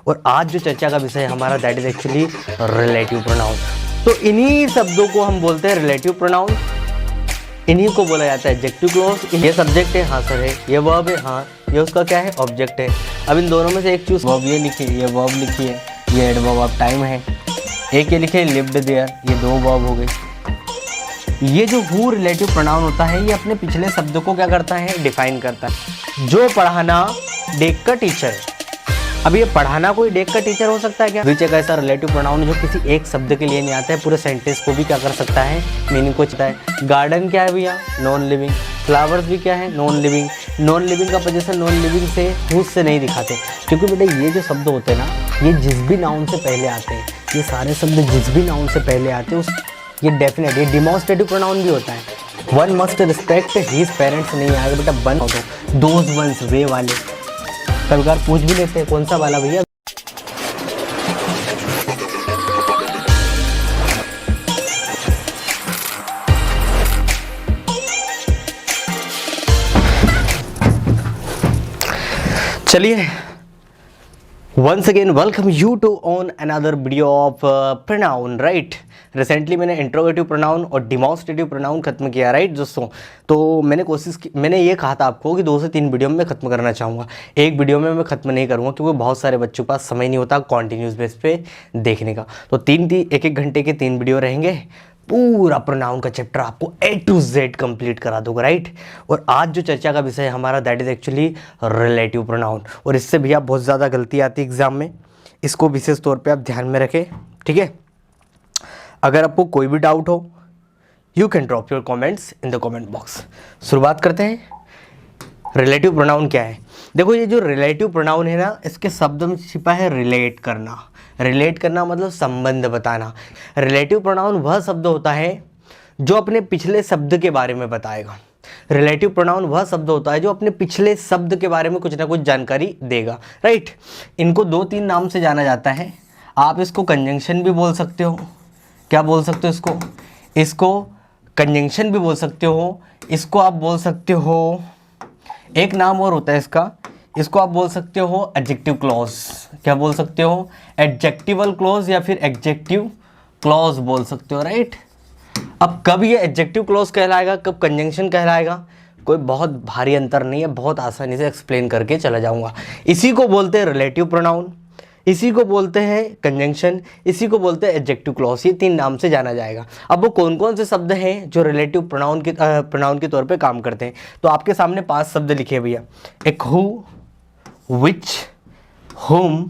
और आज जो चर्चा का विषय है हमारा that is actually relative pronoun. तो इन्हीं शब्दों को हम बोलते हैं रिलेटिव प्रोनाउन, इन्हीं को बोला जाता है एडजेक्टिव क्लॉज। ये सब्जेक्ट है, हाँ सर है, ये वर्ब है, हाँ ये उसका क्या है, ऑब्जेक्ट है। अब इन दोनों में से एक चूज, वर्ब ये लिखिए, ये वर्ब लिखिए, ये एडवर्ब ऑफ टाइम है। एक ये लिखे लिव्ड देयर, ये दो वर्ब हो गए। ये जो हु रिलेटिव प्रोनाउन होता है ये अपने पिछले शब्द को क्या करता है, डिफाइन करता है। जो पढ़ाना डेक का टीचर है। अब ये पढ़ाना कोई डेक का टीचर हो सकता है क्या? विच एक ऐसा रिलेटिव प्रोनाउन जो किसी एक शब्द के लिए नहीं आता है, पूरे सेंटेंस को भी क्या कर सकता है, मीनिंग को चाहता है। गार्डन क्या है भैया, नॉन लिविंग। फ्लावर्स भी क्या है, नॉन लिविंग। नॉन लिविंग का पोजीशन नॉन लिविंग से हुज से नहीं दिखाते, क्योंकि बेटा ये जो शब्द होते हैं ना, ये जिस भी नाउन से पहले आते हैं, ये सारे शब्द जिस भी नाउन से पहले आते हैं ये डेफिनेट, ये डिमॉन्स्ट्रेटिव प्रोनाउन भी होता है। One must respect his parents नहीं आएगा बेटा, वन दोज वंस वे वाले कभी बार पूछ भी लेते हैं कौन सा वाला भैया। चलिए, once again welcome you to on another video of pronoun, right. Recently मैंने इंट्रोगेटिव प्रोनाउन और डिमॉन्स्ट्रेटिव प्रोनाउन खत्म किया, राइट दोस्तों। तो मैंने ये कहा था आपको कि 2 से 3 वीडियो में मैं खत्म करना चाहूँगा। एक वीडियो में मैं खत्म नहीं करूँगा क्योंकि बहुत सारे बच्चों के पास समय नहीं होता कॉन्टिन्यूस बेस पे देखने का। तो 1-1 घंटे के 3 वीडियो रहेंगे, पूरा प्रोनाउन का चैप्टर आपको A to Z कंप्लीट करा दूंगा, राइट। और आज जो चर्चा का विषय है हमारा that is actually relative pronoun. और इससे भैया बहुत ज़्यादा गलती आती है एग्जाम में, इसको विशेष तौर पे आप ध्यान में रखें, ठीक है। अगर आपको कोई भी डाउट हो you can drop your comments in the comment box. शुरुआत करते हैं। रिलेटिव प्रोनाउन क्या है? देखो ये जो रिलेटिव प्रोनाउन है ना, इसके शब्द में छिपा है रिलेट करना। रिलेट करना मतलब संबंध बताना। रिलेटिव प्रोनाउन वह शब्द होता है जो अपने पिछले शब्द के बारे में बताएगा। रिलेटिव प्रोनाउन वह शब्द होता है जो अपने पिछले शब्द के बारे में कुछ ना कुछ जानकारी देगा, राइट। इनको 2-3 नाम से जाना जाता है। आप इसको कंजंक्शन भी बोल सकते हो। क्या बोल सकते हो इसको कंजंक्शन भी बोल सकते हो। इसको आप बोल सकते हो, एक नाम और होता है इसको आप बोल सकते हो एडजेक्टिव क्लॉज। क्या बोल सकते हो? एडजेक्टिवल क्लॉज या फिर एडजेक्टिव क्लॉज बोल सकते हो, राइट। अब कब ये एडजेक्टिव क्लॉज कहलाएगा, कब कंजंक्शन कहलाएगा, कोई बहुत भारी अंतर नहीं है, बहुत आसानी से एक्सप्लेन करके चला जाऊंगा। इसी को बोलते हैं रिलेटिव प्रोनाउन, इसी को बोलते हैं कंजंक्शन, इसी को बोलते हैं एडजेक्टिव क्लॉज। ये 3 नाम से जाना जाएगा। अब वो कौन कौन से शब्द हैं जो रिलेटिव प्रोनाउन के तौर पे काम करते हैं? तो आपके सामने 5 शब्द लिखे हैं भैया। एक हु, विच, हुम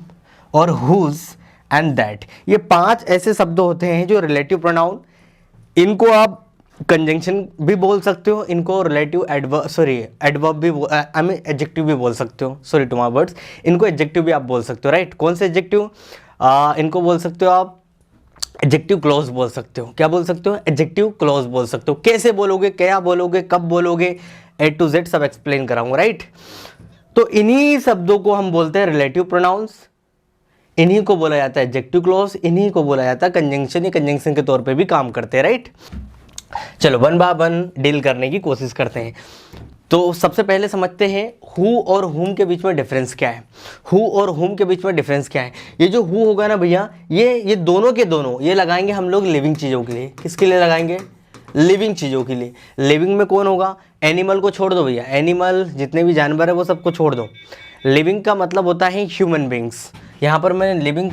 और हुज एंड दैट। ये 5 ऐसे शब्द होते हैं जो रिलेटिव प्रोनाउन, इनको आप कंजंक्शन भी बोल सकते हो, इनको रिलेटिव एडवर्ब भी एडजेक्टिव भी बोल सकते हो, सॉरी टू माय वर्ड्स, इनको एडजेक्टिव भी आप बोल सकते हो, राइट। कौन से एडजेक्टिव? इनको बोल सकते हो आप एडजेक्टिव क्लॉज बोल सकते हो। क्या बोल सकते हो? एडजेक्टिव क्लॉज बोल सकते हो। कैसे बोलोगे, क्या बोलोगे, कब बोलोगे, A to Z सब एक्सप्लेन कराऊंगा, राइट। तो इन्हीं शब्दों को हम बोलते हैं रिलेटिव प्रोनाउंस, इन्हीं को बोला जाता है एडजेक्टिव क्लॉज, इन्हीं को बोला जाता है कंजंक्शन। ये कंजंक्शन के तौर पे भी काम करते हैं, राइट। चलो 1 बाय 1 डील करने की कोशिश करते हैं। तो सबसे पहले समझते हैं हु और हुम के बीच में डिफरेंस क्या है। हु और हुम के बीच में डिफरेंस क्या है? ये जो हु होगा ना भैया, ये दोनों के दोनों ये लगाएंगे हम लोग लिविंग चीज़ों के लिए। किसके लिए लगाएंगे? लिविंग चीज़ों के लिए। लिविंग में कौन होगा? एनिमल को छोड़ दो भैया, एनिमल जितने भी जानवर है वो सबको छोड़ दो। लिविंग का मतलब होता है ह्यूमन बींग्स। यहाँ पर मैंने लिविंग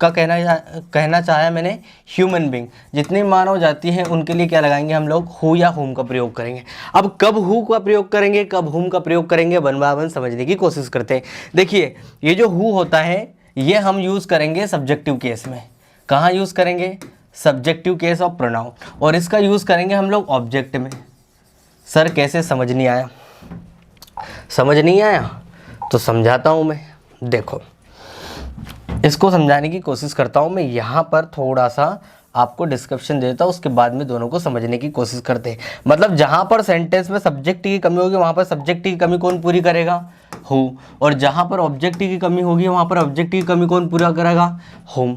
का कहना चाहा मैंने ह्यूमन बींग। जितनी मानव जाति हैं उनके लिए क्या लगाएंगे हम लोग? हु या हुम का प्रयोग करेंगे। अब कब हु का प्रयोग करेंगे, कब हुम का प्रयोग करेंगे, 1 बाय 1 समझने की कोशिश करते हैं। देखिए ये जो हु होता है ये हम यूज़ करेंगे सब्जेक्टिव केस में। कहाँ यूज़ करेंगे? Subjective case of pronoun. और इसका यूज़ करेंगे हम लोग ऑब्जेक्ट में। सर कैसे? समझ नहीं आया? समझ नहीं आया तो समझाता हूँ मैं। देखो इसको समझाने की कोशिश करता हूँ मैं। यहाँ पर थोड़ा सा आपको डिस्क्रिप्शन देता हूँ, उसके बाद में दोनों को समझने की कोशिश करते हैं। मतलब जहाँ पर सेंटेंस में सब्जेक्ट की कमी होगी वहाँ पर सब्जेक्ट की कमी कौन पूरी करेगा? हु। और जहाँ पर ऑब्जेक्ट की कमी होगी वहाँ पर ऑब्जेक्ट की कमी कौन पूरा करेगा? हुम।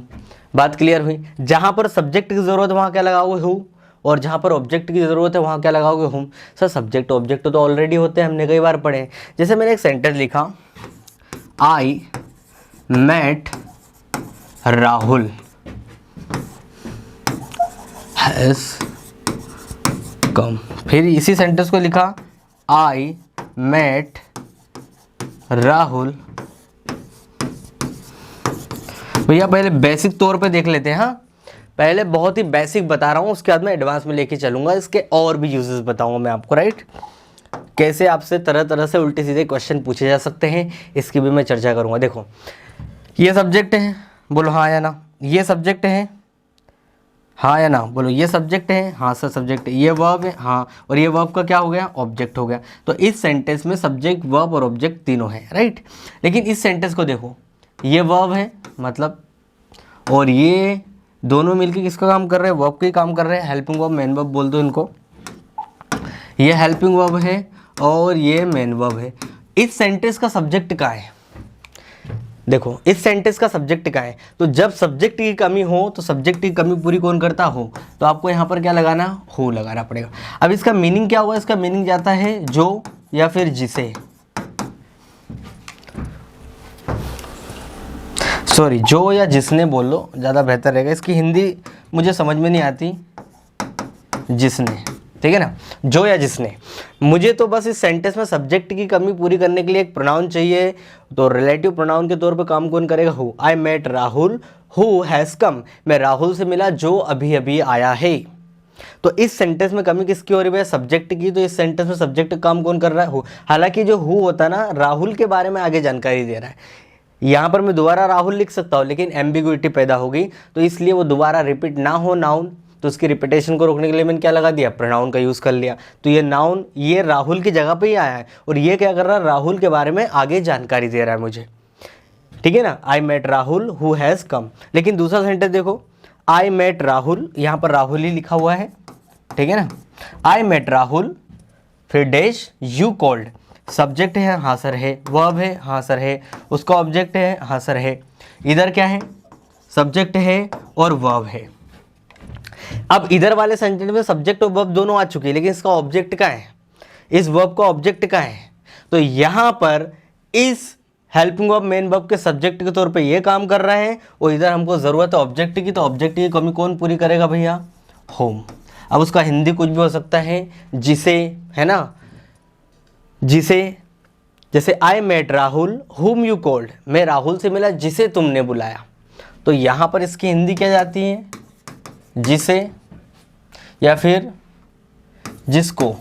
बात क्लियर हुई? जहाँ पर सब्जेक्ट की ज़रूरत है वहाँ क्या लगाओगे? हु। और जहाँ पर ऑब्जेक्ट की ज़रूरत है वहाँ क्या लगाओगे? हुम। सर सब्जेक्ट ऑब्जेक्ट तो ऑलरेडी होते हैं, हमने कई बार पढ़े। जैसे मैंने एक सेंटेंस लिखा, I met Rahul has come. फिर इसी सेंटेंस को लिखा आई मेट राहुल। भैया पहले बेसिक तौर पे देख लेते हैं। हाँ, पहले बहुत ही बेसिक बता रहा हूँ, उसके बाद मैं एडवांस में लेके चलूंगा, इसके और भी यूजेस बताऊंगा मैं आपको, राइट। कैसे आपसे तरह तरह से उल्टे सीधे क्वेश्चन पूछे जा सकते हैं, इसकी भी मैं चर्चा करूंगा। देखो, ये सब्जेक्ट है, बोलो हाँ या ना। ये सब्जेक्ट है, हाँ या ना, बोलो। ये सब्जेक्ट है, हाँ सर सब्जेक्ट है। ये वर्ब है, हाँ, और ये वर्ब का क्या हो गया, ऑब्जेक्ट हो गया। तो इस सेंटेंस में सब्जेक्ट, वर्ब और ऑब्जेक्ट तीनों है, राइट। लेकिन इस सेंटेंस को देखो, ये वर्ब है मतलब, और ये दोनों मिलके किसका काम कर रहे हैं, वर्ब का ही काम कर रहे हैं। हेल्पिंग वर्ब, मेन वर्ब बोल दो इनको। ये हेल्पिंग वर्ब है और ये मेन वर्ब है। इस सेंटेंस का सब्जेक्ट कहाँ है, देखो इस सेंटेंस का सब्जेक्ट क्या है। तो जब सब्जेक्ट की कमी हो तो सब्जेक्ट की कमी पूरी कौन करता हो, तो आपको यहाँ पर क्या लगाना, हो लगाना पड़ेगा। अब इसका मीनिंग क्या होगा, इसका मीनिंग जाता है जो या फिर जिसे, सॉरी जो या जिसने बोलो ज़्यादा बेहतर रहेगा। इसकी हिंदी मुझे समझ में नहीं आती, जिसने, ठीक है ना, जो या जिसने। मुझे तो बस इस सेंटेंस में सब्जेक्ट की कमी पूरी करने के लिए एक प्रोनाउन चाहिए। तो रिलेटिव प्रोनाउन के तौर पे काम कौन करेगा, who. I met Rahul who has come, मैं राहुल से मिला जो अभी अभी आया है। तो इस सेंटेंस में कमी किसकी हो रही है, सब्जेक्ट की। तो इस सेंटेंस में सब्जेक्ट काम कौन कर रहा है, हु। हालांकि जो हु होता है ना, राहुल के बारे में आगे जानकारी दे रहा है। यहाँ पर मैं दोबारा राहुल लिख सकता हूँ, लेकिन एम्बिग्विटी पैदा होगी, तो इसलिए वो दोबारा रिपीट ना हो नाउन, तो उसकी रिपीटेशन को रोकने के लिए मैंने क्या लगा दिया, प्रोनाउन का यूज़ कर लिया। तो ये नाउन, ये राहुल की जगह पे ही आया है, और ये क्या कर रहा है, राहुल के बारे में आगे जानकारी दे रहा है मुझे, ठीक है ना। I met Rahul who has come. लेकिन दूसरा सेंटेंस देखो, आई मेट राहुल, यहाँ पर राहुल ही लिखा हुआ है, ठीक है ना। आई मेट राहुल फिर डैश यू कॉल्ड, सब्जेक्ट है हाँ सर है, वर्ब है हाँ सर है, उसका ऑब्जेक्ट है हाँ सर है। इधर क्या है, सब्जेक्ट है और वर्ब है। अब इधर वाले सेंटेंस में सब्जेक्ट और वर्ब दोनों आ चुकी है, लेकिन इसका ऑब्जेक्ट क्या है, इस वर्ब का ऑब्जेक्ट क्या है। तो यहाँ पर इस हेल्पिंग वर्ब मेन वर्ब के सब्जेक्ट के तौर पे ये काम कर रहा है, और इधर हमको ज़रूरत है ऑब्जेक्ट की। तो ऑब्जेक्ट की कमी कौन पूरी करेगा भैया, होम। अब उसका हिंदी कुछ भी हो सकता है, जिसे, है ना, जिसे। जैसे आई met Rahul whom you called, मैं राहुल से मिला जिसे तुमने बुलाया। तो यहाँ पर इसकी हिंदी क्या जाती है, जिसे या फिर जिसको,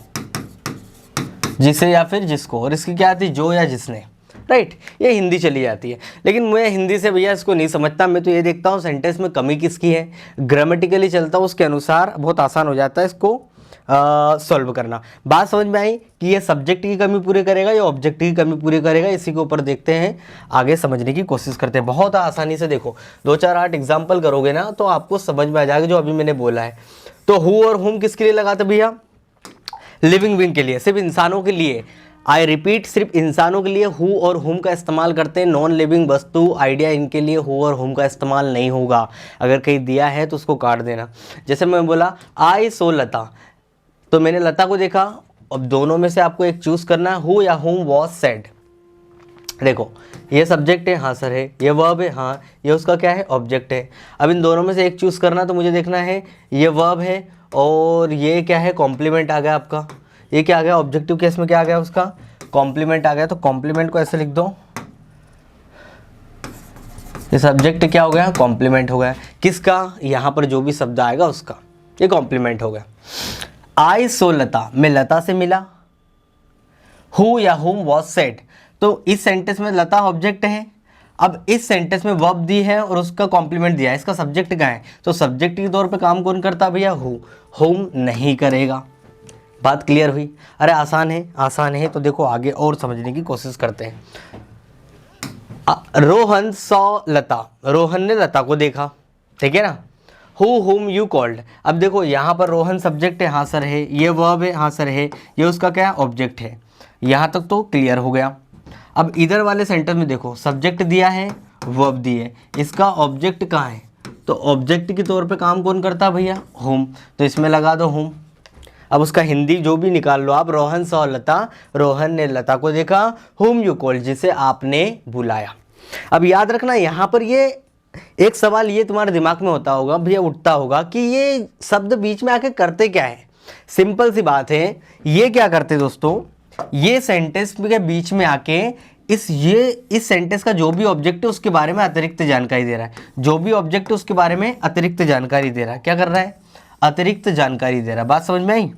जिसे या फिर जिसको। और इसकी क्या आती है, जो या जिसने, राइट। ये हिंदी चली जाती है। लेकिन मैं हिंदी से भैया इसको नहीं समझता, मैं तो ये देखता हूँ सेंटेंस में कमी किसकी है, ग्रामेटिकली चलता हूँ, उसके अनुसार बहुत आसान हो जाता है इसको सॉल्व करना। बात समझ में आई कि ये सब्जेक्ट की कमी पूरी करेगा या ऑब्जेक्ट की कमी पूरी करेगा, इसी के ऊपर देखते हैं, आगे समझने की कोशिश करते हैं। बहुत आसानी से देखो, 2 4 8 एग्जाम्पल करोगे ना तो आपको समझ में आ जाएगा जो अभी मैंने बोला है। तो हु और हुम किसके लिए लगाते भैया, लिविंग बीइंग के लिए, सिर्फ इंसानों के लिए। आई रिपीट, सिर्फ इंसानों के लिए हु और हुम का इस्तेमाल करते हैं। नॉन लिविंग वस्तु, आइडिया, इनके लिए हु और हुम का इस्तेमाल नहीं होगा। अगर कहीं दिया है तो उसको काट देना। जैसे मैं बोला आई सो लता, तो मैंने लता को देखा। अब दोनों में से आपको एक चूज करना है, हु या हुम वॉज सेड। देखो ये सब्जेक्ट है हाँ सर है, ये वर्ब है हाँ, ये उसका क्या है, ऑब्जेक्ट है। अब इन दोनों में से एक चूज करना, तो मुझे देखना है ये वर्ब है और ये क्या है, कॉम्प्लीमेंट आ गया आपका। ये क्या आ गया, ऑब्जेक्टिव केस में क्या आ गया, उसका कॉम्प्लीमेंट आ गया। तो कॉम्प्लीमेंट को ऐसे लिख दो, ये सब्जेक्ट क्या हो गया, कॉम्प्लीमेंट हो गया। किसका, यहाँ पर जो भी शब्द आएगा उसका, ये कॉम्प्लीमेंट हो गया। आई सो लता, मैं लता से मिला। हु या हुम वॉज सेड, तो इस सेंटेंस में लता ऑब्जेक्ट है। अब इस सेंटेंस में वर्ब दी है और उसका कॉम्प्लीमेंट दिया है, इसका सब्जेक्ट क्या है, तो सब्जेक्ट के तौर पे काम कौन करता है भैया, हु। हुम नहीं करेगा। बात क्लियर हुई। अरे आसान है, आसान है। तो देखो आगे और समझने की कोशिश करते हैं। रोहन सॉ लता, रोहन ने लता को देखा, ठीक है ना। हु हुम यू कॉल्ड, अब देखो यहाँ पर रोहन सब्जेक्ट है हाँ सर है, ये वर्ब है हाँ सर है, ये उसका क्या है, ऑब्जेक्ट है। यहाँ तक तो क्लियर हो गया। अब इधर वाले सेंटेंस में देखो, सब्जेक्ट दिया है, वर्ब दी है, इसका ऑब्जेक्ट कहाँ है, तो ऑब्जेक्ट के तौर पे काम कौन करता है भैया, हुम। तो इसमें लगा दो हुम। अब उसका हिंदी जो भी निकाल लो आप, रोहन सॉ लता, रोहन ने लता को देखा, हुम यू कॉल्ड, जिसे आपने बुलाया। अब याद रखना यहाँ पर ये एक सवाल ये तुम्हारे दिमाग में होता होगा भैया, उठता होगा कि ये शब्द बीच में आके करते क्या है। सिंपल सी बात है, ये क्या करते दोस्तों, ये सेंटेंस के बीच में आके इस सेंटेंस का जो भी ऑब्जेक्ट है उसके बारे में अतिरिक्त जानकारी दे रहा है। जो भी ऑब्जेक्ट है उसके बारे में अतिरिक्त जानकारी दे रहा है। क्या कर रहा है? अतिरिक्त जानकारी दे रहा है। बात समझ में आई?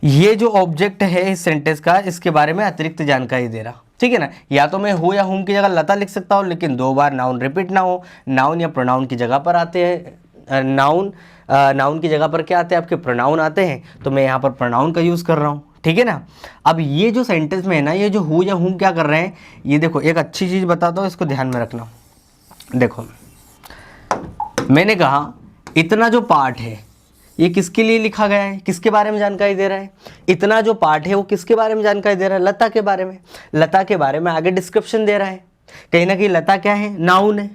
ये जो ऑब्जेक्ट है इस सेंटेंस का, इसके बारे में अतिरिक्त जानकारी दे रहा, ठीक है ना। या तो मैं हूँ या हुम की जगह लता लिख सकता हूँ, लेकिन 2 बार नाउन रिपीट ना हो। नाउन या प्रोनाउन की जगह पर आते हैं, नाउन की जगह पर क्या आते हैं? आपके प्रोनाउन आते हैं, तो मैं यहाँ पर प्रोनाउन का यूज़ कर रहा हूँ, ठीक है ना। अब ये जो सेंटेंस में है ना, ये जो हूँ या हुम क्या कर रहे हैं, ये देखो एक अच्छी चीज़ बताता हूँ, इसको ध्यान में रखना। देखो मैंने कहा इतना जो पार्ट है ये किसके लिए लिखा गया है, किसके बारे में जानकारी दे रहा है? इतना जो पार्ट है वो किसके बारे में जानकारी दे रहा है? लता के बारे में। लता के बारे में आगे डिस्क्रिप्शन दे रहा है। कहीं ना कहीं लता क्या है? नाउन है।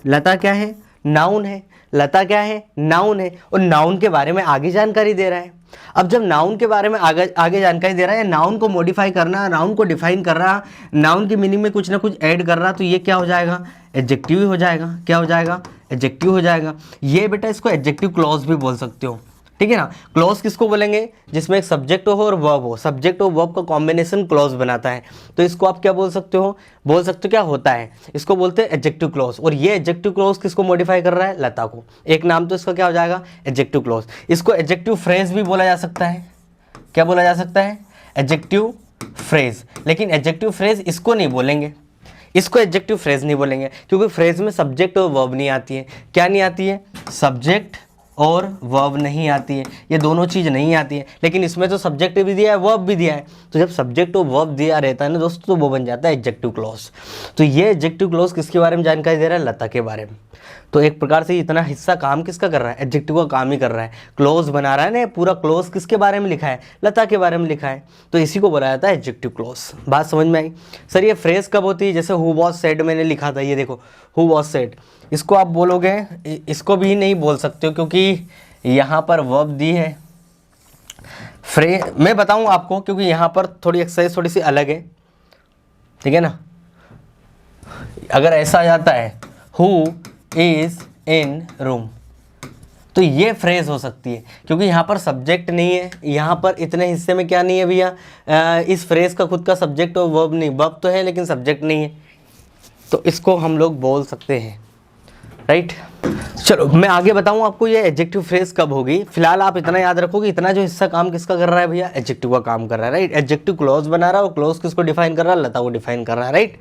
लता क्या है? नाउन है। लता क्या है? नाउन है। और नाउन के बारे में आगे जानकारी दे रहा है। अब जब नाउन के बारे में आगे जानकारी दे रहा है, नाउन को मॉडिफाई करना, नाउन को डिफाइन कर रहा, नाउन की मीनिंग में कुछ ना कुछ ऐड कर रहा, तो ये क्या हो जाएगा? एडजेक्टिव ही हो जाएगा। क्या हो जाएगा? एडजेक्टिव हो जाएगा। ये बेटा इसको एडजेक्टिव क्लॉज भी बोल सकते हो, ठीक है ना। क्लॉज किसको बोलेंगे? जिसमें एक सब्जेक्ट हो और वर्ब हो। सब्जेक्ट और वर्ब का कॉम्बिनेशन क्लॉज बनाता है। तो इसको आप क्या बोल सकते हो? बोल सकते हो क्या होता है? इसको बोलते हैं एडजेक्टिव क्लॉज। और ये एडजेक्टिव क्लॉज किसको मॉडिफाई कर रहा है? लता को। एक नाम तो इसका क्या हो जाएगा? Adjective clause. इसको एडजेक्टिव फ्रेज भी बोला जा सकता है। क्या बोला जा सकता है? Adjective phrase. लेकिन एडजेक्टिव फ्रेज इसको नहीं बोलेंगे, इसको एडजेक्टिव फ्रेज नहीं बोलेंगे, क्योंकि फ्रेज में सब्जेक्ट और वर्ब नहीं आती है। क्या नहीं आती है? सब्जेक्ट और वर्ब नहीं आती है, ये दोनों चीज़ नहीं आती है। लेकिन इसमें तो सब्जेक्ट भी दिया है, वर्ब भी दिया है। तो जब सब्जेक्ट और वर्ब दिया रहता है ना दोस्तों, तो वो बन जाता है एडजेक्टिव क्लॉज। तो ये एडजेक्टिव क्लॉज किसके बारे में जानकारी दे रहा है? लता के बारे में। तो एक प्रकार से इतना हिस्सा काम किसका कर रहा है? एडजेक्टिव का काम ही कर रहा है। क्लॉज बना रहा है ना, पूरा क्लॉज किसके बारे में लिखा है? लता के बारे में लिखा है। तो इसी को बोला जाता है एडजेक्टिव क्लॉज। बात समझ में आई? सर ये फ्रेज कब होती है? जैसे हु वॉज सेड मैंने लिखा था, ये देखो हु वॉज सेड। इसको आप बोलोगे, इसको भी नहीं बोल सकते हो, क्योंकि यहाँ पर वर्ब दी है। मैं बताऊँ आपको, क्योंकि यहाँ पर थोड़ी एक्सरसाइज थोड़ी सी अलग है, ठीक है ना। अगर ऐसा आ जाता है हु इज इन रूम, तो ये फ्रेज हो सकती है, क्योंकि यहाँ पर सब्जेक्ट नहीं है। यहाँ पर इतने हिस्से में क्या नहीं है भैया? इस फ्रेज का खुद का सब्जेक्ट और वर्ब नहीं। वर्ब तो है लेकिन सब्जेक्ट नहीं है, तो इसको हम लोग बोल सकते हैं, राइट। चलो मैं आगे बताऊं आपको ये एडजेक्टिव फ्रेज कब होगी। फिलहाल आप इतना याद रखो कि इतना जो हिस्सा काम किसका कर रहा है भैया? एडजेक्टिव का काम कर रहा है, राइट। एडजेक्टिव क्लॉज बना रहा है, और क्लॉज किसको डिफाइन कर रहा है? लता को डिफाइन कर रहा है, राइट।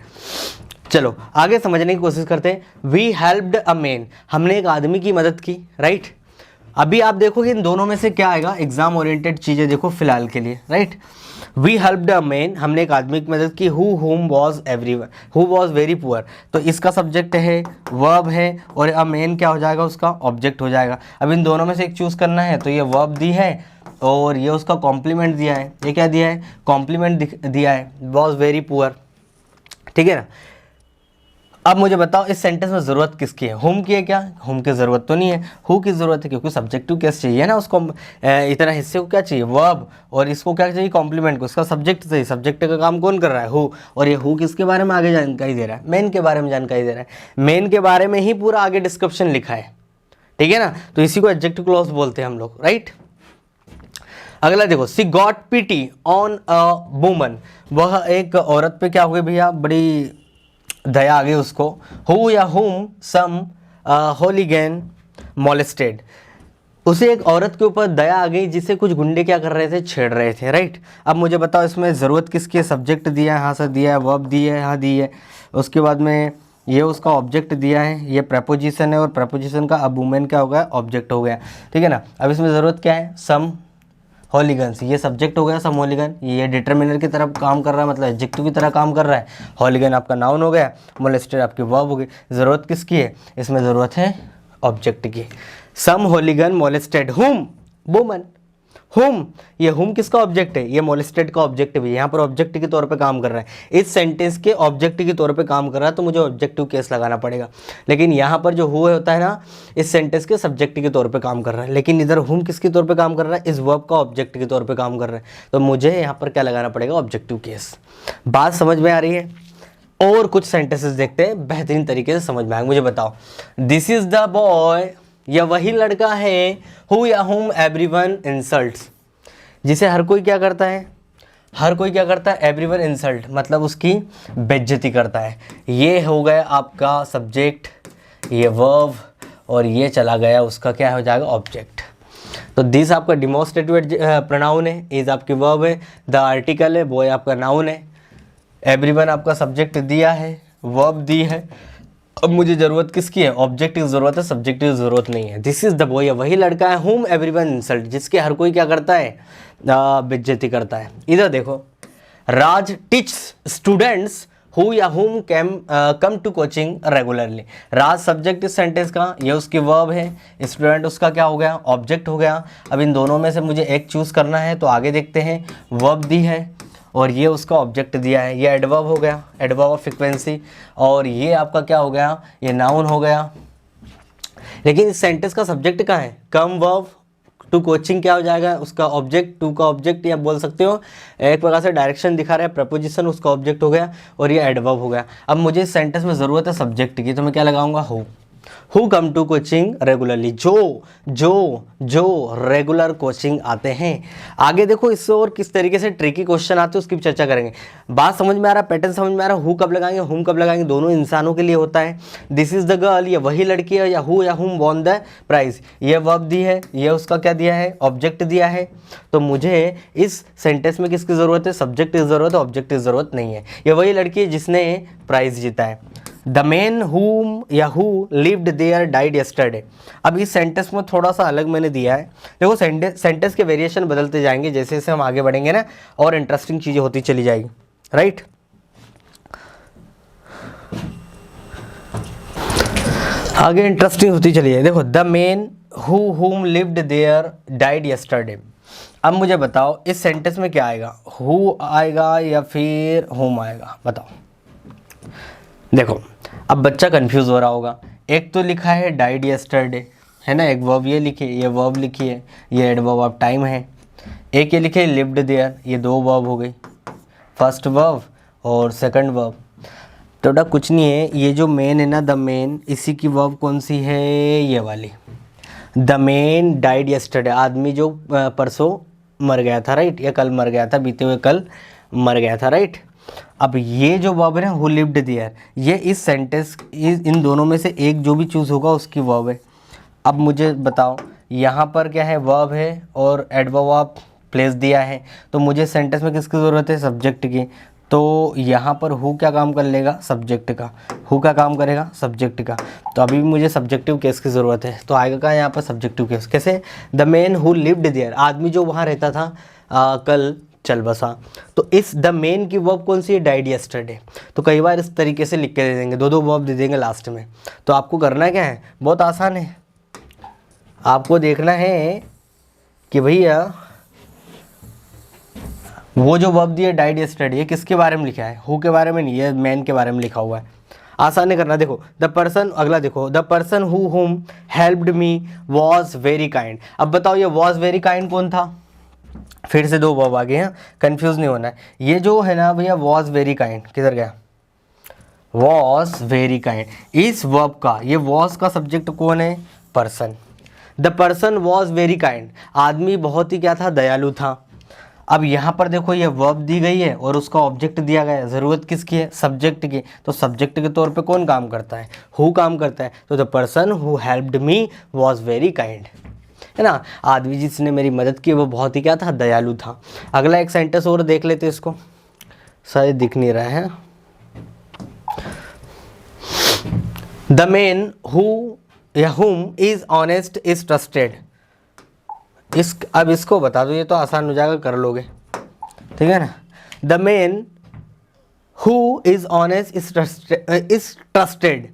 चलो आगे समझने की कोशिश करते हैं। वी हेल्प्ड अ मैन, हमने एक आदमी की मदद की, राइट। अभी आप देखोगे इन दोनों में से क्या आएगा? एग्जाम ओरिएंटेड चीजें देखो फिलहाल के लिए, right. We helped a man, हमने एक आदमी की मदद की। Who whom was everyone, who was very poor, तो इसका सब्जेक्ट है, वर्ब है, और अ मैन क्या हो जाएगा? उसका ऑब्जेक्ट हो जाएगा। अब इन दोनों में से एक चूज करना है, तो ये वर्ब दी है और ये उसका कॉम्प्लीमेंट दिया है। ये क्या दिया है? कॉम्प्लीमेंट दिया है, वॉज वेरी पुअर, ठीक है ना। अब मुझे बताओ इस सेंटेंस में ज़रूरत किसकी है? हुम की है क्या? हुम की ज़रूरत तो नहीं है। हु की ज़रूरत है, क्योंकि सब्जेक्टिव केस चाहिए ना उसको, इतना हिस्से को क्या चाहिए? वर्ब। और इसको क्या चाहिए? कॉम्प्लीमेंट को। इसका सब्जेक्ट चाहिए। सब्जेक्ट का काम कौन कर रहा है? हु। और ये हु किसके बारे में आगे जानकारी दे रहा है? मेन के बारे में जानकारी दे रहा है। मेन के बारे में ही पूरा आगे डिस्क्रिप्शन लिखा है, ठीक है ना। तो इसी को एडजेक्टिव क्लॉज बोलते हैं हम लोग, राइट। अगला देखो, she got pity on a woman, वह एक औरत पे क्या हुई भैया? बड़ी दया आ गई उसको। हु या हुम सम होलीगैन मोलेस्टेड, उसे एक औरत के ऊपर दया आ गई जिसे कुछ गुंडे क्या कर रहे थे? छेड़ रहे थे, राइट। अब मुझे बताओ इसमें ज़रूरत किसकी है? सब्जेक्ट दिया है, हाँ सर दिया है। वर्ब दी है, हाँ दी है। उसके बाद में ये उसका ऑब्जेक्ट दिया है, ये प्रपोजिशन है, और प्रपोजिशन का अब वुमेन क्या हो गया? ऑब्जेक्ट हो गया, ठीक है ना। अब इसमें ज़रूरत क्या है? सम हॉलीगन्स, ये सब्जेक्ट हो गया सम हॉलीगन, ये डिटर्मिनर की तरफ काम कर रहा है, मतलब एडजेक्टिव की तरह काम कर रहा है। हॉलीगन आपका नाउन हो गया, मोलेस्टेड आपकी वर्ब हो गई। ज़रूरत किसकी है? इसमें ज़रूरत है ऑब्जेक्ट की। सम हॉलीगन मोलेस्टेड हुम वुमन। हुम, ये हुम किसका ऑब्जेक्ट है? ये मोलेस्टेड का ऑब्जेक्ट भी, यहाँ पर ऑब्जेक्ट के तौर पे काम कर रहा है। इस सेंटेंस के ऑब्जेक्ट के तौर पे काम कर रहा है, तो मुझे ऑब्जेक्टिव केस लगाना पड़ेगा। लेकिन यहाँ पर जो हु होता है ना, इस सेंटेंस के सब्जेक्ट के तौर पे काम कर रहा है। लेकिन इधर हुम किसके तौर पे काम कर रहा है? इस वर्ब का ऑब्जेक्ट के तौर पे काम कर रहा है। तो मुझे यहाँ पर क्या लगाना पड़ेगा? Objective case. बात समझ में आ रही है? और कुछ सेंटेंसेस देखते हैं, बेहतरीन तरीके से समझ में आएंगे। मुझे बताओ, दिस इज द बॉय, यह वही लड़का है, हु या हुम एवरीवन इंसल्ट्स, जिसे हर कोई क्या करता है, हर कोई क्या करता है, एवरीवन इंसल्ट, मतलब उसकी बेइज्जती करता है। ये हो गया आपका सब्जेक्ट, ये वर्ब, और ये चला गया उसका क्या हो जाएगा, ऑब्जेक्ट। तो दिस आपका डिमॉन्स्ट्रेटिव प्रोनाउन है, इज आपकी वर्ब है, द आर्टिकल है, बॉय आपका नाउन है, एवरीवन आपका सब्जेक्ट दिया है, वर्ब दी है। अब मुझे ज़रूरत किसकी है, ऑब्जेक्ट की ज़रूरत है, सब्जेक्ट की ज़रूरत नहीं है। दिस इज़ द बॉय, वही लड़का है, हुम एवरीवन इंसल्ट, जिसके हर कोई क्या करता है, बेइज्जती करता है। इधर देखो, राज टीच स्टूडेंट्स हु या whom come to coaching regularly. Raj subject इस सेंटेंस का, ये उसकी वर्ब है, स्टूडेंट उसका क्या हो गया, ऑब्जेक्ट हो गया। अब इन दोनों में से मुझे एक चूज़ करना है, तो आगे देखते हैं। वर्ब दी है और ये उसका ऑब्जेक्ट दिया है, ये एडवर्ब हो गया, एडवर्ब ऑफ फ्रीक्वेंसी, और ये आपका क्या हो गया, ये नाउन हो गया। लेकिन इस सेंटेंस का सब्जेक्ट कहाँ है, कम वर्ब टू कोचिंग क्या हो जाएगा, उसका ऑब्जेक्ट, टू का ऑब्जेक्ट, या बोल सकते हो एक प्रकार से डायरेक्शन दिखा रहा है, प्रपोजिशन, उसका ऑब्जेक्ट हो गया, और ये एडवर्ब हो गया। अब मुझे इस सेंटेंस में ज़रूरत है सब्जेक्ट की, तो मैं क्या लगाऊंगा, who come to coaching regularly, जो रेगुलर कोचिंग आते हैं। आगे देखो, इससे और किस तरीके से ट्रिकी क्वेश्चन आते हैं उसकी भी चर्चा करेंगे। बात समझ में आ रहा है, पैटर्न समझ में आ रहा है, हु कब लगाएंगे, हुम कब लगाएंगे, दोनों इंसानों के लिए होता है। दिस इज द गर्ल, ये वही लड़की है, या हुम वॉन द प्राइज, ये वर्ब दी है, ये उसका क्या दिया है, ऑब्जेक्ट दिया है। तो मुझे इस सेंटेंस में किसकी ज़रूरत है, सब्जेक्ट की ज़रूरत है, ऑब्जेक्ट की ज़रूरत नहीं है। ये वही लड़की है जिसने प्राइज़ जीता है। द मैन हुम या who lived there died yesterday. अब इस सेंटेंस में थोड़ा सा अलग मैंने दिया है। देखो, सेंटेंस के वेरिएशन बदलते जाएंगे जैसे जैसे हम आगे बढ़ेंगे ना, और इंटरेस्टिंग चीज़ें होती चली जाएगी, राइट। आगे इंटरेस्टिंग होती चली जाएगी। देखो, the man who whom lived there died yesterday. अब मुझे बताओ, इस सेंटेंस में क्या आएगा, हु आएगा या फिर हुम आएगा, बताओ। देखो, अब बच्चा कंफ्यूज हो रहा होगा, एक तो लिखा है डाइड यस्टरडे, है ना, एक वर्ब ये लिखी है, ये वर्ब लिखी है, ये एडवर्ब ऑफ टाइम है। एक ये लिखे लिव्ड देयर, ये दो वर्ब हो गई, फर्स्ट वर्ब और सेकंड वर्ब। तो बेटा कुछ नहीं है, ये जो मेन है ना, द मेन, इसी की वर्ब कौन सी है, ये वाली, द मेन डाइड यस्टरडे, आदमी जो परसों मर गया था, राइट, या कल मर गया था, बीते हुए कल मर गया था, राइट। अब ये जो वर्ब है ना, हु लिव्ड देयर, ये इस सेंटेंस, इन दोनों में से एक जो भी चूज़ होगा उसकी वर्ब है। अब मुझे बताओ, यहाँ पर क्या है, वर्ब है और एडवर्ब ऑफ प्लेस दिया है, तो मुझे सेंटेंस में किसकी ज़रूरत है, सब्जेक्ट की। तो यहाँ पर हु क्या काम कर लेगा, सब्जेक्ट का, हु का काम करेगा, सब्जेक्ट का। तो अभी भी मुझे सब्जेक्टिव केस की ज़रूरत है, तो आएगा क्या यहाँ पर, सब्जेक्टिव केस। कैसे, the man who lived there, आदमी जो वहाँ रहता था कल चल बसा। तो इस द मेन की वर्ब कौन सी है, डाइड यस्टरडे। तो कई बार इस तरीके से लिख के दे देंगे, दो वर्ब दे देंगे लास्ट में। तो आपको करना क्या है, बहुत आसान है, आपको देखना है कि भैया वो जो वर्ब दिया डाइड यस्टरडे, ये किसके बारे में लिखा है, हु के बारे में नहीं, ये मैन के बारे में लिखा हुआ है। आसान है करना। देखो, द पर्सन, अगला देखो, द पर्सन हु हुम helped me was very kind. अब बताओ, ये वॉज वेरी काइंड कौन था, फिर से दो वर्ब आ गए हैं, कंफ्यूज नहीं होना है। ये जो है ना भैया, वॉज वेरी काइंड, किधर गया, वॉज वेरी काइंड, इस वर्ब का, ये वॉज का सब्जेक्ट कौन है, person. The person was very kind, आदमी बहुत ही क्या था, दयालु था। अब यहाँ पर देखो, ये वर्ब दी गई है और उसका ऑब्जेक्ट दिया गया है, ज़रूरत किसकी है, सब्जेक्ट की। तो सब्जेक्ट के तौर पे कौन काम करता है, हु काम करता है। तो the person who helped me was very kind, है ना, आदमी जिसने मेरी मदद की वो बहुत ही क्या था, दयालु था। अगला एक सेंटेंस और देख लेते, इसको शायद दिख नहीं रहा है। द मैन हु या हुम इज ऑनेस्ट इज ट्रस्टेड। अब इसको बता दो, ये तो आसान हो जाएगा, कर लोगे, ठीक है ना। The man who is honest is trusted,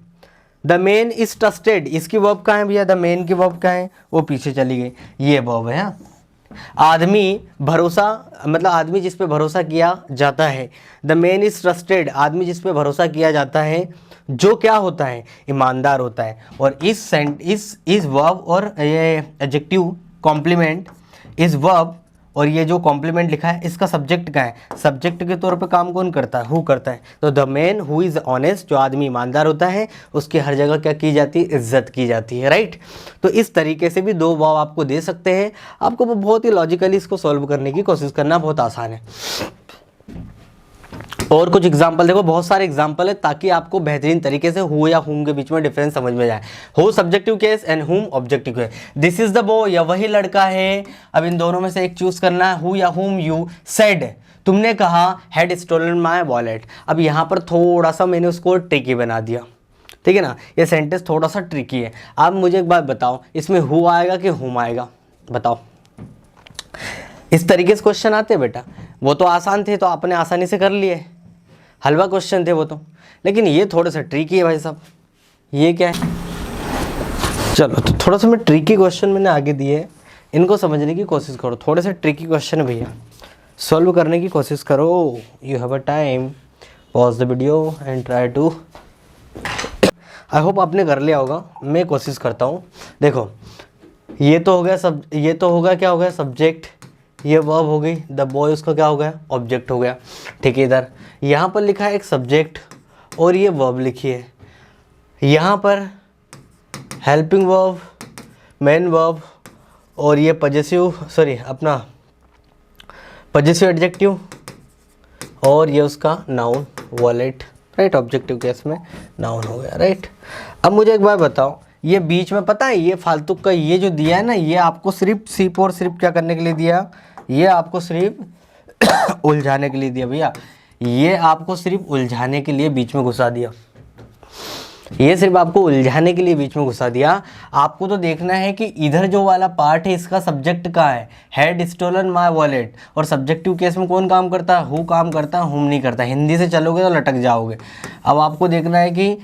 the man is trusted, इसकी वर्ब कहाँ है भैया, द मैन की वर्ब कहाँ है, वो पीछे चली गई, ये वर्ब है। आदमी भरोसा, मतलब आदमी जिस पे भरोसा किया जाता है। द मैन इज ट्रस्टेड, आदमी जिस पे भरोसा किया जाता है, जो क्या होता है, ईमानदार होता है। और इस वर्ब और ये एडजेक्टिव कॉम्प्लीमेंट, इस वर्ब और ये जो कॉम्प्लीमेंट लिखा है इसका सब्जेक्ट क्या है, सब्जेक्ट के तौर पे काम कौन करता है, हु करता है। तो the man who is honest, जो आदमी ईमानदार होता है उसकी हर जगह क्या की जाती है, इज्जत की जाती है, राइट। तो इस तरीके से भी दो वर्ब आपको दे सकते हैं। आपको बहुत ही लॉजिकली इसको सॉल्व करने की कोशिश करना बहुत आसान है। और कुछ एग्जाम्पल देखो, बहुत सारे एग्जाम्पल है ताकि आपको बेहतरीन तरीके से हु या हुम के बीच में डिफरेंस समझ में जाए। हु सब्जेक्टिव केस एंड हुम objective case. This is the boy, या वही लड़का है। अब इन दोनों में से एक चूज करना है। हु या हुम यू सेड, तुमने कहा हैड स्टोलन माय वॉलेट। अब यहाँ पर थोड़ा सा मैंने उसको ट्रिकी बना दिया, ठीक है ना, ये सेंटेंस थोड़ा सा ट्रिकी है। आप मुझे एक बात बताओ, इसमें हु आएगा कि हुम आएगा, बताओ। इस तरीके से क्वेश्चन आते हैं बेटा, वो तो आसान थे तो आपने आसानी से कर लिए, हलवा क्वेश्चन थे वो तो, लेकिन ये थोड़ा सा ट्रिकी है भाई साहब। ये क्या है, चलो तो थोड़ा सा मैं ट्रिकी क्वेश्चन मैंने आगे दिए, इनको समझने की कोशिश करो। थोड़े से ट्रिकी क्वेश्चन है भैया, सॉल्व करने की कोशिश करो। You have a time, pause the video and try to. I hope आपने कर लिया होगा, मैं कोशिश करता हूँ। देखो ये तो हो गया ये तो होगा क्या हो गया, सब्जेक्ट, ये वर्ब हो गई, द बॉय उसका क्या हो गया, ऑब्जेक्ट हो गया, ठीक है। इधर यहाँ पर लिखा है एक सब्जेक्ट और ये वर्ब लिखी है, यहाँ पर हेल्पिंग वर्ब, मेन वर्ब और ये अपना पजेसिव एडजेक्टिव और ये उसका noun wallet, right. Objective case में नाउन हो गया, राइट। अब मुझे एक बात बताओ, ये बीच में पता है ये फालतू का ये जो दिया है ना, ये आपको सिर्फ और सिर्फ क्या करने के लिए दिया, ये आपको सिर्फ उलझाने के लिए दिया भैया, ये आपको सिर्फ उलझाने के लिए बीच में घुसा दिया, ये सिर्फ आपको उलझाने के लिए बीच में घुसा दिया। आपको तो देखना है कि इधर जो वाला पार्ट है इसका सब्जेक्ट का है, हैड स्टोलन माय वॉलेट, और सब्जेक्टिव केस में कौन काम करता है, हु काम करता है, हुम नहीं करता। हिंदी से चलोगे तो लटक जाओगे। अब आपको देखना है कि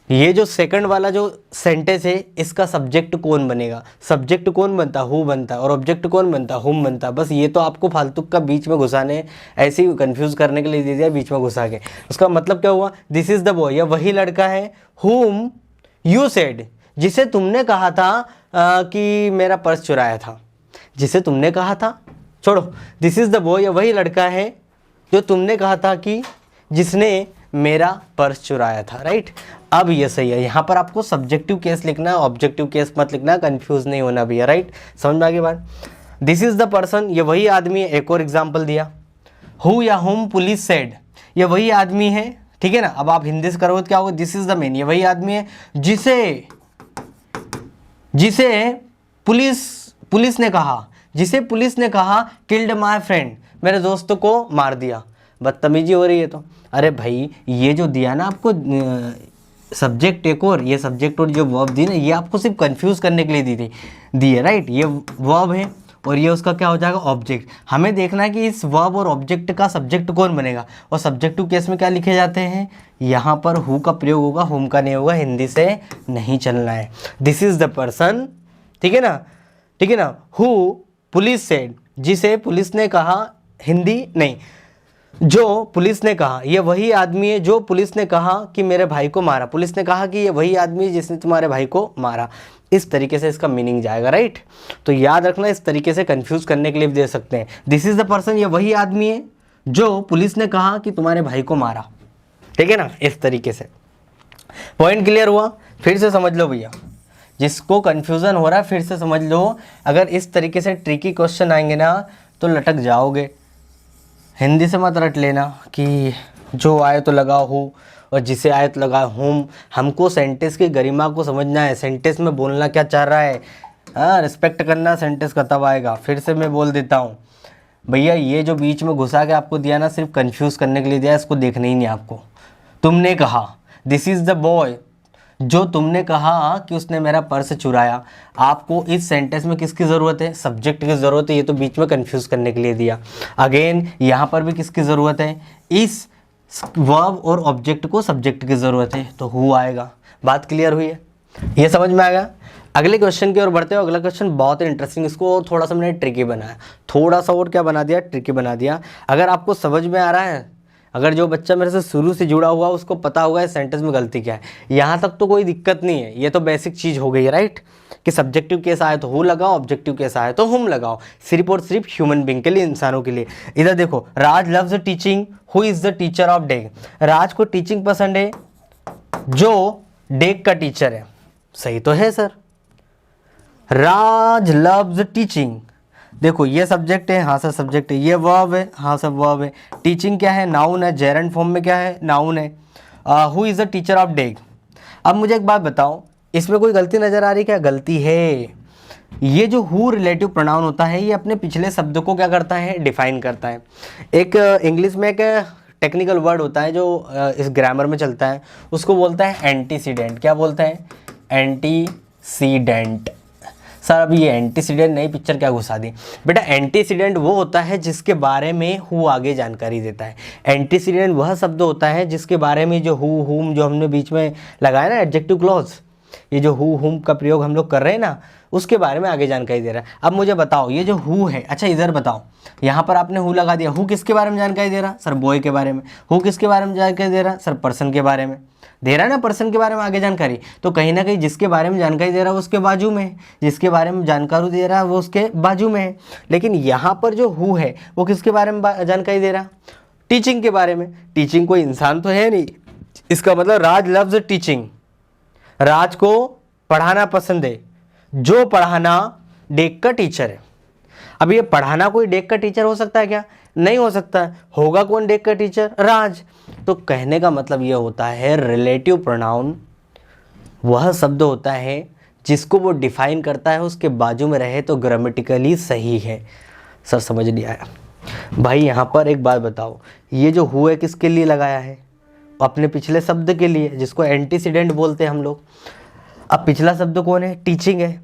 ये जो सेकंड वाला जो सेंटेंस है इसका सब्जेक्ट कौन बनेगा, सब्जेक्ट कौन बनता है, हु बनता है, और ऑब्जेक्ट कौन बनता है, हुम बनता है। बस ये तो आपको फालतू का बीच में घुसाने, ऐसे ही कंफ्यूज करने के लिए दे दिया बीच में घुसा के। उसका मतलब क्या हुआ, दिस इज द बॉय, या वही लड़का है, हुम यू सेड, जिसे तुमने कहा था कि मेरा पर्स चुराया था, जिसे तुमने कहा था, छोड़ो, दिस इज द बॉय, या वही लड़का है जो तुमने कहा था कि जिसने मेरा पर्स चुराया था, राइट। अब ये सही है, यहाँ पर आपको सब्जेक्टिव केस लिखना है, ऑब्जेक्टिव केस मत लिखना, कंफ्यूज नहीं होना भैया, राइट। समझ में आ गई बात। दिस इज द पर्सन, ये वही आदमी है। एक और एग्जांपल दिया, हु या हुम पुलिस सेड, ये वही आदमी है, ठीक है ना। अब आप हिंदी से करोगे तो क्या होगा, दिस इज द मैन, ये वही आदमी है जिसे पुलिस ने कहा किल्ड माय फ्रेंड, मेरे दोस्त को मार दिया। बदतमीजी हो रही है तो, अरे भाई ये जो दिया ना आपको सब्जेक्ट एक और, ये सब्जेक्ट और जो वर्ब दी ना, ये आपको सिर्फ कंफ्यूज करने के लिए दी है, राइट। ये वर्ब है और ये उसका क्या हो जाएगा, ऑब्जेक्ट। हमें देखना है कि इस वर्ब और ऑब्जेक्ट का सब्जेक्ट कौन बनेगा, और सब्जेक्टिव केस में क्या लिखे जाते हैं, यहाँ पर हु का प्रयोग होगा, हुम का नहीं होगा। हिंदी से नहीं चलना है। दिस इज द पर्सन, ठीक है ना, हु पुलिस सेड, जिसे पुलिस ने कहा, हिंदी नहीं, जो पुलिस ने कहा, ये वही आदमी है जो पुलिस ने कहा कि मेरे भाई को मारा। पुलिस ने कहा कि ये वही आदमी है जिसने तुम्हारे भाई को मारा। इस तरीके से इसका मीनिंग जाएगा, राइट। तो याद रखना, इस तरीके से कंफ्यूज करने के लिए भी दे सकते हैं। दिस इज द पर्सन, ये वही आदमी है जो पुलिस ने कहा कि तुम्हारे भाई को मारा, ठीक है ना। इस तरीके से पॉइंट क्लियर हुआ। फिर से समझ लो भैया, जिसको कन्फ्यूजन हो रहा है फिर से समझ लो। अगर इस तरीके से ट्रिकी क्वेश्चन आएंगे ना तो लटक जाओगे। हिंदी से मत रट लेना कि जो आए तो लगा हो और जिसे आए तो लगा हुम। हमको सेंटेंस की गरिमा को समझना है, सेंटेंस में बोलना क्या चाह रहा है, हाँ, रिस्पेक्ट करना सेंटेंस का तब आएगा। फिर से मैं बोल देता हूँ भैया, ये जो बीच में घुसा के आपको दिया ना, सिर्फ कंफ्यूज करने के लिए दिया, इसको देखना ही नहीं आपको। तुमने कहा, दिस इज़ द बॉय, जो तुमने कहा कि उसने मेरा पर्स चुराया। आपको इस सेंटेंस में किसकी ज़रूरत है, सब्जेक्ट की ज़रूरत है। ये तो बीच में कंफ्यूज करने के लिए दिया। अगेन यहाँ पर भी किसकी ज़रूरत है, इस वर्ब और ऑब्जेक्ट को सब्जेक्ट की ज़रूरत है, तो हु आएगा। बात क्लियर हुई है, ये समझ में आएगा। अगले क्वेश्चन की ओर बढ़ते हो। अगला क्वेश्चन बहुत ही इंटरेस्टिंग, इसको और थोड़ा सा मैंने ट्रिकी बनाया, थोड़ा सा और क्या बना दिया, ट्रिकी बना दिया। अगर आपको समझ में आ रहा है, अगर जो बच्चा मेरे से शुरू से जुड़ा हुआ उसको पता होगा इस सेंटेंस में गलती क्या है। यहाँ तक तो कोई दिक्कत नहीं है, ये तो बेसिक चीज़ हो गई, राइट, कि सब्जेक्टिव केस आए तो हु लगाओ, ऑब्जेक्टिव केस आए तो हुम लगाओ, सिर्फ और सिर्फ ह्यूमन बींग के लिए, इंसानों के लिए। इधर देखो, Raj loves teaching, who is the teacher of Deg. Raj को टीचिंग पसंद है, जो डेग का टीचर है। सही तो है सर, राज लव्स टीचिंग। देखो ये सब्जेक्ट है, हाँ सर सब्जेक्ट है, ये वर्ब है, हाँ सर वर्ब है, टीचिंग क्या है, नाउन है, जेरेंड फॉर्म में क्या है, नाउन है, who is the teacher of डेग। अब मुझे एक बात बताओ, इसमें कोई गलती नज़र आ रही क्या? गलती है। ये जो हु रिलेटिव प्रोनाउन होता है ये अपने पिछले शब्द को क्या करता है? डिफाइन करता है। एक इंग्लिश में एक टेक्निकल वर्ड होता है जो इस ग्रामर में चलता है, उसको बोलता है एंटीसीडेंट। क्या बोलता है? एंटीसीडेंट। सर अभी ये एंटीसीडेंट नई पिक्चर क्या घुसा दी? बेटा एंटीसीडेंट वो होता है जिसके बारे में हु आगे जानकारी देता है। एंटीसीडेंट वह शब्द होता है जिसके बारे में जो हु हुम जो हमने बीच में लगाया ना एडजेक्टिव क्लॉज, ये जो हु हुम का प्रयोग हम लोग कर रहे हैं ना, उसके बारे में आगे जानकारी दे रहा है। अब मुझे बताओ ये जो हु है, अच्छा इधर बताओ, यहाँ पर आपने हु लगा दिया, हु किसके बारे में जानकारी दे रहा? सर बॉय के बारे में। हु किसके बारे में जानकारी दे रहा? सर पर्सन के बारे में दे रहा है ना, पर्सन के बारे में आगे जानकारी। तो कहीं ना कहीं जिसके बारे में जानकारी दे रहा है वो उसके बाजू में है, जिसके बारे में जानकारी दे रहा है वो उसके बाजू में है। लेकिन यहाँ पर जो हु है वो किसके बारे में जानकारी दे रहा? टीचिंग के बारे में। टीचिंग कोई इंसान तो है नहीं, इसका मतलब राज लव्स टीचिंग, राज को पढ़ाना पसंद है, जो पढ़ाना डेग का टीचर है। अब ये पढ़ाना कोई डेग का टीचर हो सकता है क्या? नहीं हो सकता है। होगा कौन डेग का टीचर? राज। तो कहने का मतलब ये होता है रिलेटिव प्रोनाउन वह शब्द होता है जिसको वो डिफाइन करता है उसके बाजू में रहे तो ग्रामेटिकली सही है। सर समझ नहीं आया भाई। यहाँ पर एक बात बताओ, ये जो हु है किसके लिए लगाया है? अपने पिछले शब्द के लिए, जिसको एंटीसीडेंट बोलते हैं हम लोग। अब पिछला शब्द कौन है? टीचिंग है।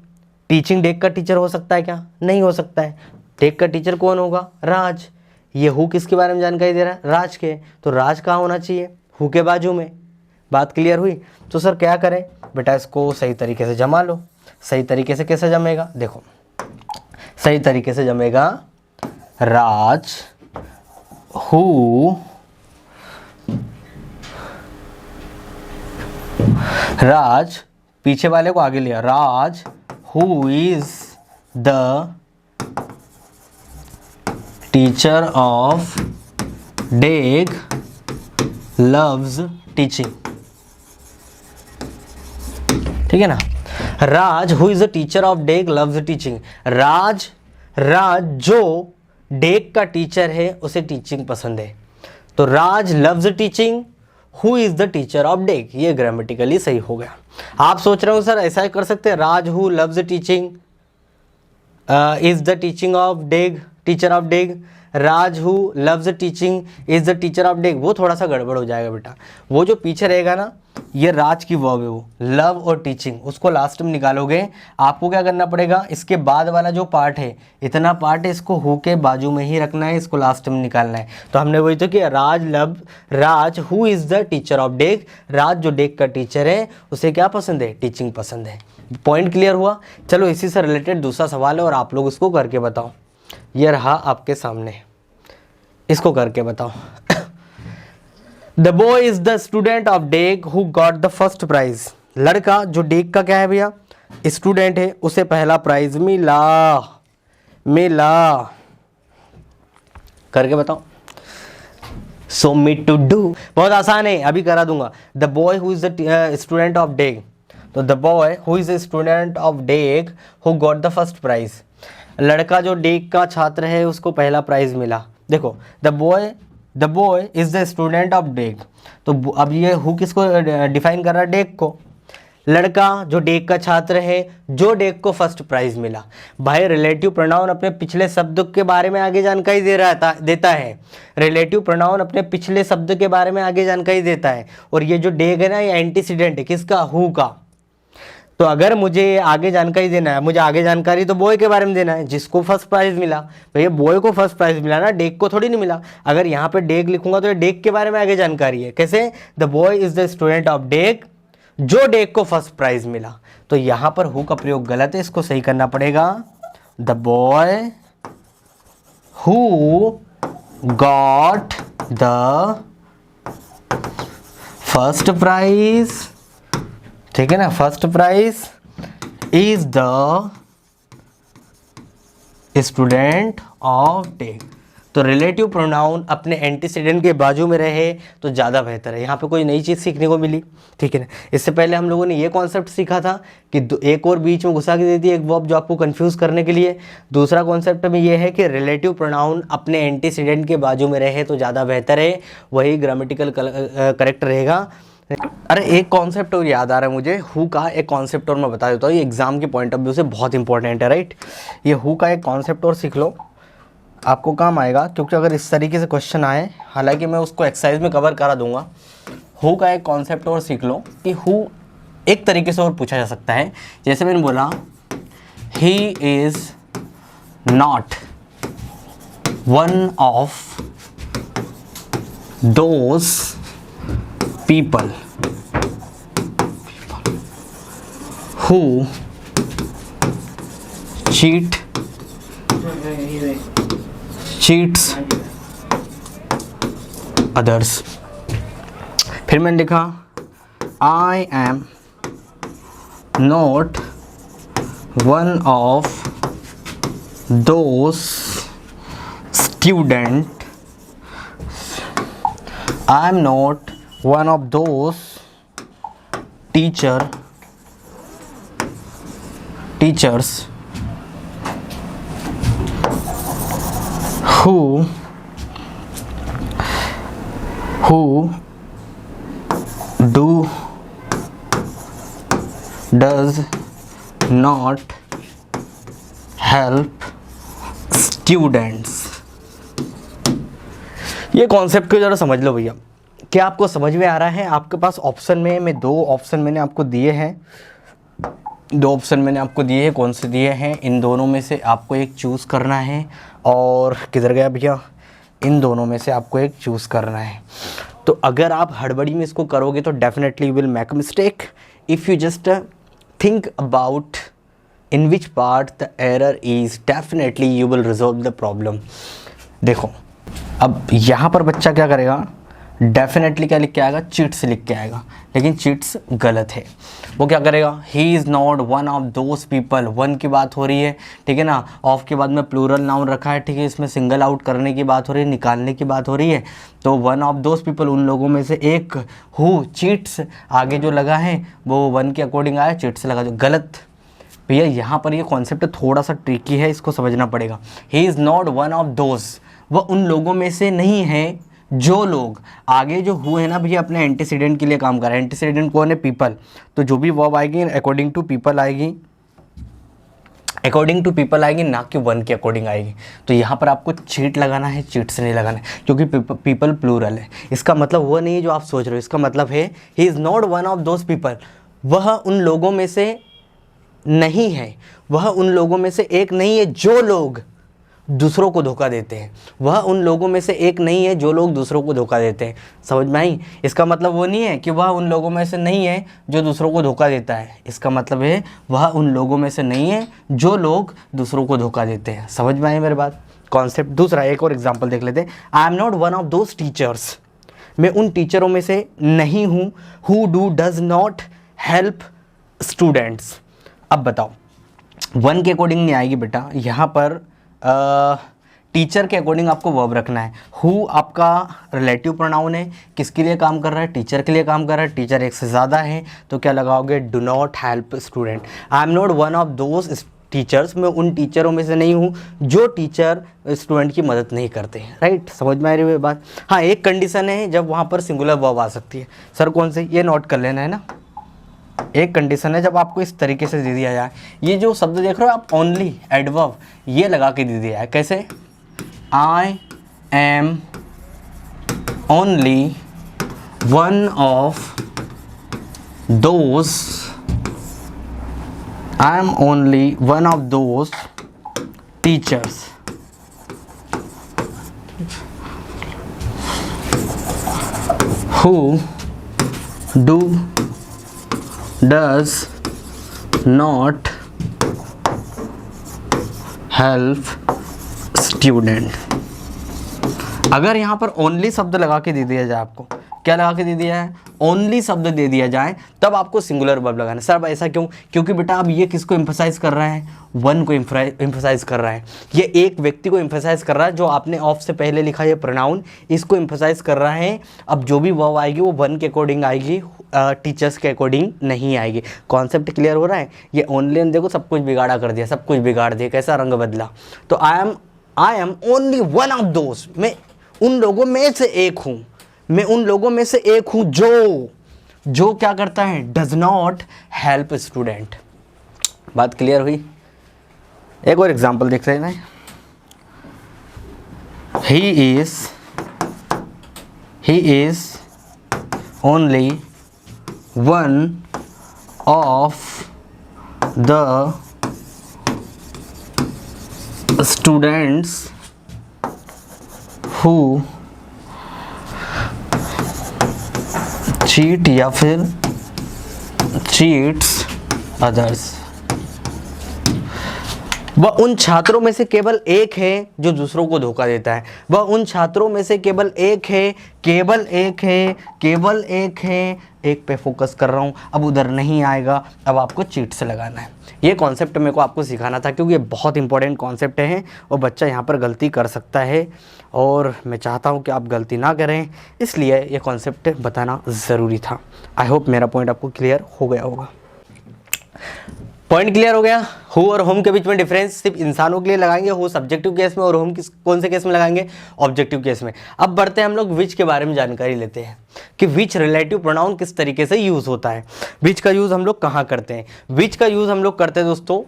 टीचिंग डेग का टीचर हो सकता है क्या? नहीं हो सकता है। डेग का टीचर कौन होगा? राज। ये हु किसके बारे में जानकारी दे रहा है? राज के। तो राज कहाँ होना चाहिए? हु के बाजू में। बात क्लियर हुई? तो सर क्या करें? बेटा इसको सही तरीके से जमा लो। सही तरीके से कैसे जमेगा? देखो सही तरीके से जमेगा, राज हु, राज पीछे वाले को आगे लिया, Raj who is the teacher of Deg loves teaching. ठीक है ना? Raj who is the teacher of Deg loves teaching. Raj जो डेग का टीचर है उसे टीचिंग पसंद है। तो Raj loves teaching, who is the teacher of Deg. ये ग्रामेटिकली सही हो गया। आप सोच रहे हो सर ऐसा ही कर सकते हैं, Raj who loves teaching is the teaching of Deg, teacher of Deg. Raj who loves teaching is the teacher of Deg. वो थोड़ा सा गड़बड़ हो जाएगा बेटा। वो जो पीछे रहेगा ना, ये राज की वर्ब है, वो लव और टीचिंग, उसको लास्ट में निकालोगे। आपको क्या करना पड़ेगा? इसके बाद वाला जो पार्ट है, इतना पार्ट है, इसको हु के बाजू में ही रखना है, इसको लास्ट में निकालना है। तो हमने वही तो किया, Raj who is the teacher of Deg. Raj जो डेग का टीचर है उसे क्या पसंद है? टीचिंग पसंद है। पॉइंट क्लियर हुआ? चलो इसी से रिलेटेड दूसरा सवाल है और आप लोग इसको करके बताओ। ये रहा आपके सामने, इसको करके बताओ। The boy is the student of Deg who got the first prize. लड़का जो डेग का क्या है भैया? स्टूडेंट है, उसे पहला प्राइज मिला। करके बताओ। सो मी टू डू, बहुत आसान है, अभी करा दूंगा। The boy who is the student of Deg, तो the boy who is the student of Deg who got the first prize. लड़का जो डेग का छात्र है उसको पहला प्राइज मिला। देखो the boy is the student of Deg, तो अब ये हु किसको डिफाइन कर रहा है? डेग को। लड़का जो डेग का छात्र है, जो डेग को फर्स्ट प्राइज मिला। भाई रिलेटिव प्रोनाउन अपने पिछले शब्द के बारे में आगे जानकारी देता है। रिलेटिव प्रोनाउन अपने पिछले शब्द के बारे में आगे जानकारी देता है। और ये जो डेग है ना, ये एंटीसीडेंट है किसका? हु का। तो अगर मुझे आगे जानकारी देना है, मुझे आगे जानकारी तो बॉय के बारे में देना है जिसको फर्स्ट प्राइज मिला। तो ये बॉय को फर्स्ट प्राइज मिला ना, डेग को थोड़ी नहीं मिला। अगर यहाँ पे डेग लिखूंगा तो ये डेग के बारे में आगे जानकारी है। कैसे? The boy is the student of डेग, जो डेग को फर्स्ट प्राइज मिला। तो यहाँ पर हु का प्रयोग गलत है, इसको सही करना पड़ेगा। The boy who got the first prize, ठीक है ना, first prize is the student of day. तो रिलेटिव प्रोनाउन अपने एंटीसीडेंट के बाजू में रहे तो ज़्यादा बेहतर है। यहाँ पे कोई नई चीज़ सीखने को मिली, ठीक है ना। इससे पहले हम लोगों ने ये कॉन्सेप्ट सीखा था कि एक और बीच में घुसा के देती है एक वर्ब जो आपको कंफ्यूज करने के लिए। दूसरा कॉन्सेप्ट में ये है कि रिलेटिव प्रोनाउन अपने एंटीसीडेंट के बाजू में रहे तो ज़्यादा बेहतर है, वही ग्रामेटिकल करेक्ट रहेगा। अरे एक कॉन्सेप्ट और याद आ रहा है मुझे, हु का एक कॉन्सेप्ट और मैं बता देता हूँ, ये एग्जाम के पॉइंट ऑफ व्यू से बहुत इंपॉर्टेंट है, राइट। ये हु का एक कॉन्सेप्ट और सीख लो, आपको काम आएगा, क्योंकि अगर इस तरीके से क्वेश्चन आए, हालांकि मैं उसको एक्सरसाइज में कवर करा दूंगा। हु का एक कॉन्सेप्ट और सीख लो कि हु एक तरीके से और पूछा जा सकता है। जैसे मैंने बोला he is not one of those people who cheats others। फिर मैंने लिखा I am not one of those student, I am not one of those teachers who does not help students। ये कॉन्सेप्ट को जरा समझ लो भैया, क्या आपको समझ में आ रहा है। आपके पास ऑप्शन में मैं दो ऑप्शन मैंने आपको दिए हैं, कौन से दिए हैं, इन दोनों में से आपको एक चूज़ करना है। और किधर गया भैया, इन दोनों में से आपको एक चूज़ करना है। तो अगर आप हड़बड़ी में इसको करोगे तो definitely you will make a mistake. If you just think about in which part the error is, definitely you will resolve the problem. देखो अब यहाँ पर बच्चा क्या करेगा, डेफिनेटली क्या लिख के आएगा, चिट्स लिख के आएगा, लेकिन चिट्स गलत है। वो क्या करेगा, he is not one of those people, one की बात हो रही है, ठीक है ना, ऑफ के बाद में प्लूरल नाउन रखा है, ठीक है, इसमें सिंगल आउट करने की बात हो रही है, निकालने की बात हो रही है। तो वन ऑफ दोज पीपल, उन लोगों में से एक, हु चीट्स आगे जो लगा है वो वन के अकॉर्डिंग आया, चिट्स लगा जो गलत। भैया यहाँ पर ये कॉन्सेप्ट थोड़ा सा ट्रिकी है, इसको समझना पड़ेगा। He is not one of those, वह उन लोगों में से नहीं है जो लोग, आगे जो हुए हैं ना भैया अपने एंटीसीडेंट के लिए काम कर रहे हैं। एंटीसीडेंट कौन है, पीपल। तो जो भी वर्ब आएगी अकॉर्डिंग टू पीपल आएगी, ना कि वन के अकॉर्डिंग आएगी। तो यहाँ पर आपको चीट लगाना है, चीट्स नहीं लगाना है, क्योंकि पीपल प्लूरल है। इसका मतलब वो नहीं है जो आप सोच रहे हो, इसका मतलब है he is not one of those people, वह उन लोगों में से नहीं है, वह उन लोगों में से एक नहीं है जो लोग दूसरों को धोखा देते हैं। वह उन लोगों में से एक नहीं है जो लोग दूसरों को धोखा देते हैं। समझ में आई। इसका मतलब वो नहीं है कि वह उन लोगों में से नहीं है जो दूसरों को धोखा देता है, इसका मतलब है वह उन लोगों में से नहीं है जो लोग दूसरों को धोखा देते हैं। समझ में आई मेरी बात, कॉन्सेप्ट। दूसरा एक और एग्जाम्पल देख लेते हैं। I am not one of those teachers, मैं उन टीचरों में से नहीं हूँ who does not help students. अब बताओ, वन के अकॉर्डिंग नहीं आएगी बेटा, यहाँ पर टीचर के अकॉर्डिंग आपको वर्ब रखना है। हु आपका रिलेटिव प्रोनाउन है, किसके लिए काम कर रहा है, टीचर के लिए काम कर रहा है। टीचर एक से ज़्यादा है तो क्या लगाओगे, do not help student. I am not one of those teachers, मैं उन टीचरों में से नहीं हूँ जो टीचर स्टूडेंट की मदद नहीं करते हैं। राइट, समझ में आ रही है बात। हाँ, एक कंडीशन है जब वहाँ पर सिंगुलर वर्ब आ सकती है। सर कौन से, ये नोट कर लेना है ना। एक कंडीशन है जब आपको इस तरीके से दे दिया जाए, ये जो शब्द देख रहे हो आप, ओनली एडवर्ब, ये लगा के दे दिया है। कैसे, I am only one of those, I am only one of those teachers who does not help student। अगर यहाँ पर ओनली शब्द लगा के दे दिया जाए, आपको क्या लगा के दे दिया है, ओनली शब्द दे दिया जाए तब आपको सिंगुलर वर्ब लगाना है। सर ऐसा क्यों? क्योंकि बेटा अब ये किसको एम्फसाइज कर रहा है? वन को एम्फसाइज कर रहा है, ये एक व्यक्ति को एम्फसाइज कर रहा है। जो आपने ऑफ से पहले लिखा ये प्रोनाउन इसको एम्फसाइज कर रहा है। अब जो भी वर्ब आएगी वो वन के अकॉर्डिंग आएगी, टीचर्स के अकॉर्डिंग नहीं आएगी। कॉन्सेप्ट क्लियर हो रहा है? ये ओनली देखो सब कुछ बिगाड़ा कर दिया, सब कुछ बिगाड़ दिया, कैसा रंग बदला। तो I am only one of those, मैं उन लोगों में से एक हूँ, मैं उन लोगों में से एक हूँ जो क्या करता है? Does not help student. बात क्लियर हुई? एक और एग्जाम्पल देख रहे हैं। He is only one of the students who cheat या फिर चीट्स अदर्स। वह उन छात्रों में से केवल एक है जो दूसरों को धोखा देता है। वह उन छात्रों में से केवल एक है, केवल एक है, केवल एक है। एक पे फोकस कर रहा हूँ, अब उधर नहीं आएगा, अब आपको चीट से लगाना है। ये कॉन्सेप्ट मेरे को आपको सिखाना था क्योंकि ये बहुत इंपॉर्टेंट कॉन्सेप्ट है और बच्चा यहाँ पर गलती कर सकता है और मैं चाहता हूँ कि आप गलती ना करें, इसलिए ये कॉन्सेप्ट बताना ज़रूरी था। आई होप मेरा पॉइंट आपको क्लियर हो गया होगा। पॉइंट क्लियर हो गया? हु और होम के बीच में डिफरेंस सिर्फ इंसानों के लिए लगाएंगे, हु सब्जेक्टिव केस में और होम कौन से केस में लगाएंगे? ऑब्जेक्टिव केस में। अब बढ़ते हैं हम लोग विच के बारे में जानकारी लेते हैं कि विच रिलेटिव प्रोनाउन किस तरीके से यूज होता है। विच का यूज हम लोग कहाँ करते हैं? विच का यूज हम लोग करते हैं दोस्तों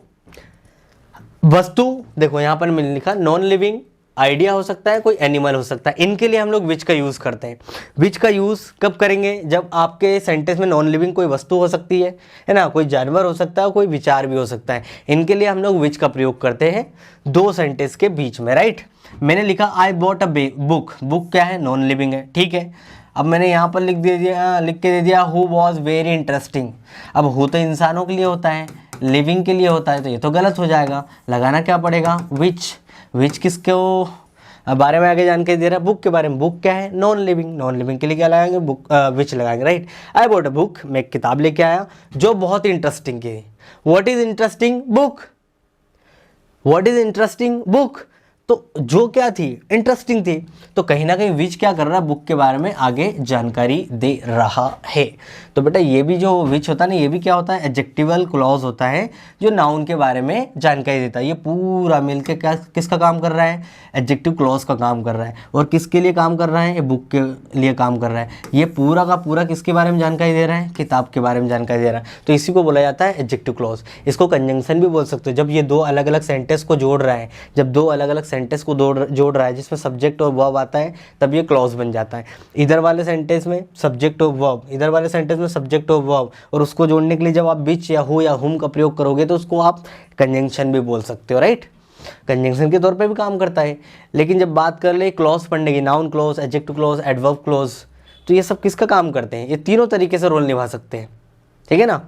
वस्तु, देखो यहाँ पर मैंने लिखा नॉन लिविंग, आइडिया हो सकता है, कोई एनिमल हो सकता है, इनके लिए हम लोग विच का यूज़ करते हैं। विच का यूज़ कब करेंगे? जब आपके सेंटेंस में नॉन लिविंग कोई वस्तु हो सकती है ना, कोई जानवर हो सकता है, कोई विचार भी हो सकता है। इनके लिए हम लोग विच का प्रयोग करते हैं दो सेंटेंस के बीच में, राइट। मैंने लिखा I bought a book, book क्या है? नॉन लिविंग है, ठीक है। अब मैंने यहाँ पर लिख के दे दिया हु वॉज वेरी इंटरेस्टिंग। अब हु तो इंसानों के लिए होता है, लिविंग के लिए होता है, तो ये तो गलत हो जाएगा। लगाना क्या पड़ेगा? विच। विच किसके बारे में आगे जानकारी दे रहा है? बुक के बारे में। बुक क्या है? Non living. नॉन लिविंग के लिए क्या लगाएंगे? बुक, विच लगाएंगे, right. I bought a book, मैं एक किताब लेके आया जो बहुत इंटरेस्टिंग है। What is interesting? Book. What is interesting? Book. तो जो क्या थी? इंटरेस्टिंग थी। तो कहीं ना कहीं विच क्या कर रहा है? बुक के बारे में आगे जानकारी दे रहा है। तो बेटा ये भी जो विच होता है ना, ये भी क्या होता है? एडजेक्टिवल क्लॉज होता है जो नाउन के बारे में जानकारी देता है। ये पूरा मिलके क्या किसका काम कर रहा है? एडजेक्टिव क्लॉज का काम कर रहा है। और किसके लिए काम कर रहा है? ये बुक के लिए काम कर रहा है। ये पूरा का पूरा किसके बारे में जानकारी दे रहा है? किताब के बारे में जानकारी दे रहा है। तो इसी को बोला जाता है एडजेक्टिव क्लॉज। इसको कंजंक्शन भी बोल सकते हो। जब ये दो अलग अलग सेंटेंस को जोड़ रहा है, जब दो अलग अलग सेंटेंस को जोड़ रहा है जिसमें सब्जेक्ट और वर्ब आता है, तब ये क्लॉज बन जाता है। इधर वाले सेंटेंस में सब्जेक्ट और वर्ब, इधर वाले सेंटेंस में सब्जेक्ट और वर्ब, और उसको जोड़ने के लिए जब आप विच या हु या हुम का प्रयोग करोगे तो उसको आप कंजंक्शन भी बोल सकते हो, राइट। कंजंक्शन के तौर पे भी काम करता है। लेकिन जब बात कर ले क्लॉज पढ़ने की, noun clause, adjective clause, adverb clause, तो ये सब किसका काम करते हैं? ये तीनों तरीके से रोल निभा सकते हैं, ठीक है ना।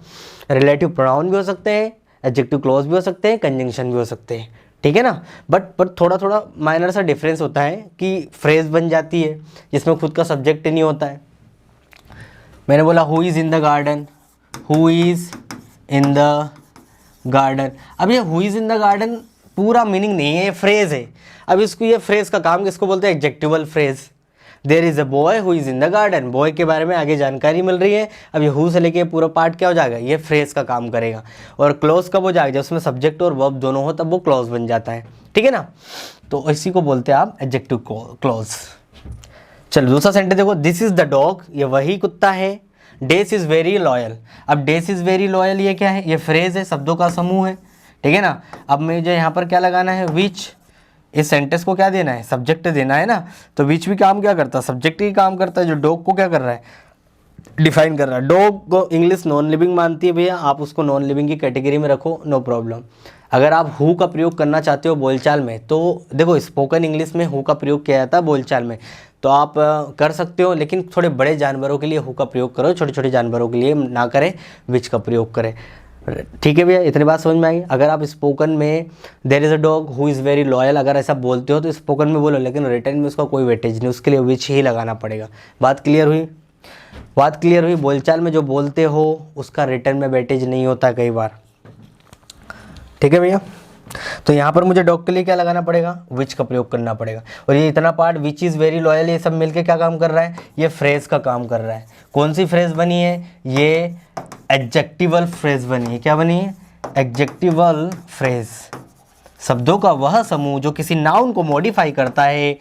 रिलेटिव प्रोनाउन भी हो सकते हैं, एडजेक्टिव क्लॉज भी हो सकते हैं, कंजंक्शन भी हो सकते हैं, ठीक है ना। बट थोड़ा थोड़ा माइनर सा डिफरेंस होता है कि फ्रेज बन जाती है जिसमें खुद का सब्जेक्ट नहीं होता है। मैंने बोला who is in the garden, who is in the garden. अब ये who is in the garden पूरा मीनिंग नहीं है, ये फ्रेज है। अब इसको, ये फ्रेज का काम किसको बोलते हैं? Adjectival phrase. There is a boy who is in the garden, boy के बारे में आगे जानकारी मिल रही है। अब ये हु से लेके पूरा पार्ट क्या हो जाएगा? ये फ्रेज का काम करेगा। और क्लॉज कब हो जाएगा? जब उसमें सब्जेक्ट और वर्ब दोनों हो तब वो क्लॉज बन जाता है, ठीक है ना। तो इसी को बोलते हैं आप एडजेक्टिव क्लॉज। चलो दूसरा सेंटेंस देखो, दिस इज द डॉग, ये वही कुत्ता है। डेस इज वेरी लॉयल, अब डेस इज वेरी लॉयल ये क्या है? ये फ्रेज है, शब्दों का समूह है, ठीक है ना। अब मुझे यहाँ पर क्या लगाना है? विच। इस सेंटेंस को क्या देना है? सब्जेक्ट देना है ना। तो विच भी काम क्या करता है? सब्जेक्ट ही काम करता है। जो डॉग को क्या कर रहा है? डिफाइन कर रहा है। डॉग को इंग्लिश नॉन लिविंग मानती है भैया, आप उसको नॉन लिविंग की कैटेगरी में रखो, नो प्रॉब्लम। अगर आप हु का प्रयोग करना चाहते हो बोलचाल में, तो देखो स्पोकन इंग्लिश में हु का प्रयोग किया जाता है बोलचाल में, तो आप कर सकते हो। लेकिन थोड़े बड़े जानवरों के लिए हु का प्रयोग करो, छोटे छोटे जानवरों के लिए ना करें, विच का प्रयोग करें, ठीक है भैया। इतनी बात समझ में आई। अगर आप स्पोकन में there is a dog who is very loyal अगर ऐसा बोलते हो तो स्पोकन में बोलो, लेकिन रिटन में उसका कोई वेटेज नहीं, उसके लिए विच ही लगाना पड़ेगा। बात क्लियर हुई? बात क्लियर हुई? बोलचाल में जो बोलते हो उसका रिटर्न में वेटेज नहीं होता कई बार, ठीक है भैया। तो यहाँ पर मुझे डॉग के लिए क्या लगाना पड़ेगा? विच का प्रयोग करना पड़ेगा। और ये इतना part which is very loyal, ये सब मिलके क्या काम कर रहा है? ये फ्रेज का काम कर रहा है। कौन सी फ्रेज बनी है? ये एडजेक्टिवल फ्रेज बनी है। क्या बनी है? Adjectival phrase. शब्दों का वह समूह जो किसी नाउन को मॉडिफाई करता है,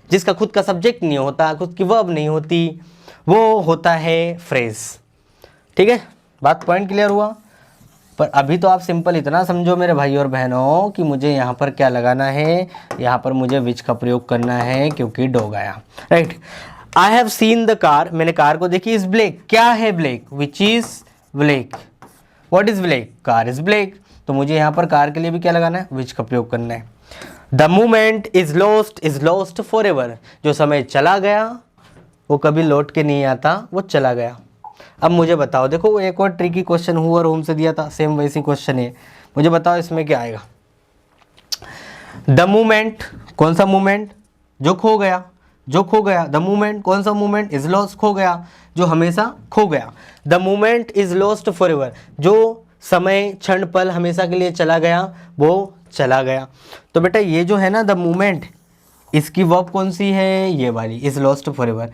जिसका खुद का सब्जेक्ट नहीं होता, खुद की वर्ब नहीं होती, वो होता है फ्रेज। ठीक है, बात पॉइंट क्लियर हुआ? पर अभी तो आप सिंपल इतना समझो मेरे भाई और बहनों कि मुझे यहाँ पर क्या लगाना है, यहाँ पर मुझे विच का प्रयोग करना है क्योंकि डॉग आया, right. I have seen the car, मैंने कार को देखी, इज ब्लैक। क्या है black? Which is black. What is black? Car is black. तो मुझे यहाँ पर कार के लिए भी क्या लगाना है? विच का प्रयोग करना है। The moment is lost for ever. जो समय चला गया वो कभी लौट के नहीं आता, वो चला गया। अब मुझे बताओ, देखो एक और ट्रिकी क्वेश्चन हु और होम से दिया था, सेम वैसी क्वेश्चन है। मुझे बताओ इसमें क्या आएगा? द मोमेंट, कौन सा मोमेंट? जो खो गया, जो खो गया। द मोमेंट, कौन सा मोमेंट? इज लॉस्ट, खो गया, जो हमेशा खो गया। The moment is lost for ever. जो समय, क्षण, पल हमेशा के लिए चला गया, वो चला गया। तो बेटा ये जो है ना द मोमेंट, इसकी वर्ब कौन सी है? ये वाली, इज लॉस्ट फॉर एवर।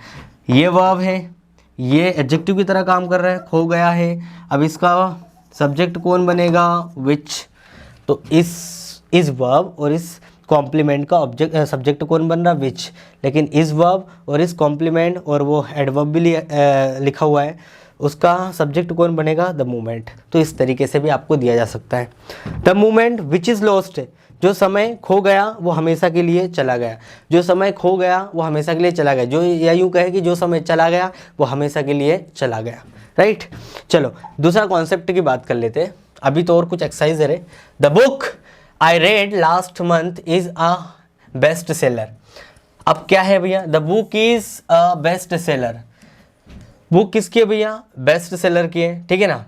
ये वर्ब है, ये एडजेक्टिव की तरह काम कर रहा है, खो गया है। अब इसका सब्जेक्ट कौन बनेगा? विच। तो इस वर्ब और इस कॉम्प्लीमेंट का ऑब्जेक्ट सब्जेक्ट कौन बन रहा? विच। लेकिन इस वर्ब और इस कॉम्प्लीमेंट और वो एडवर्ब भी लिखा हुआ है, उसका सब्जेक्ट कौन बनेगा? The moment. तो इस तरीके से भी आपको दिया जा सकता है। The moment which is lost, जो समय खो गया वो हमेशा के लिए चला गया। जो समय खो गया वो हमेशा के लिए चला गया। जो या यूँ कहे कि जो समय चला गया वो हमेशा के लिए चला गया, राइट। चलो दूसरा कॉन्सेप्ट की बात कर लेते हैं। अभी तो और कुछ एक्सरसाइज है रे। The book I read last month is a best seller. अब क्या है भैया? The book is a best seller. Book किसकी है भैया? बेस्ट सेलर की है, ठीक है ना।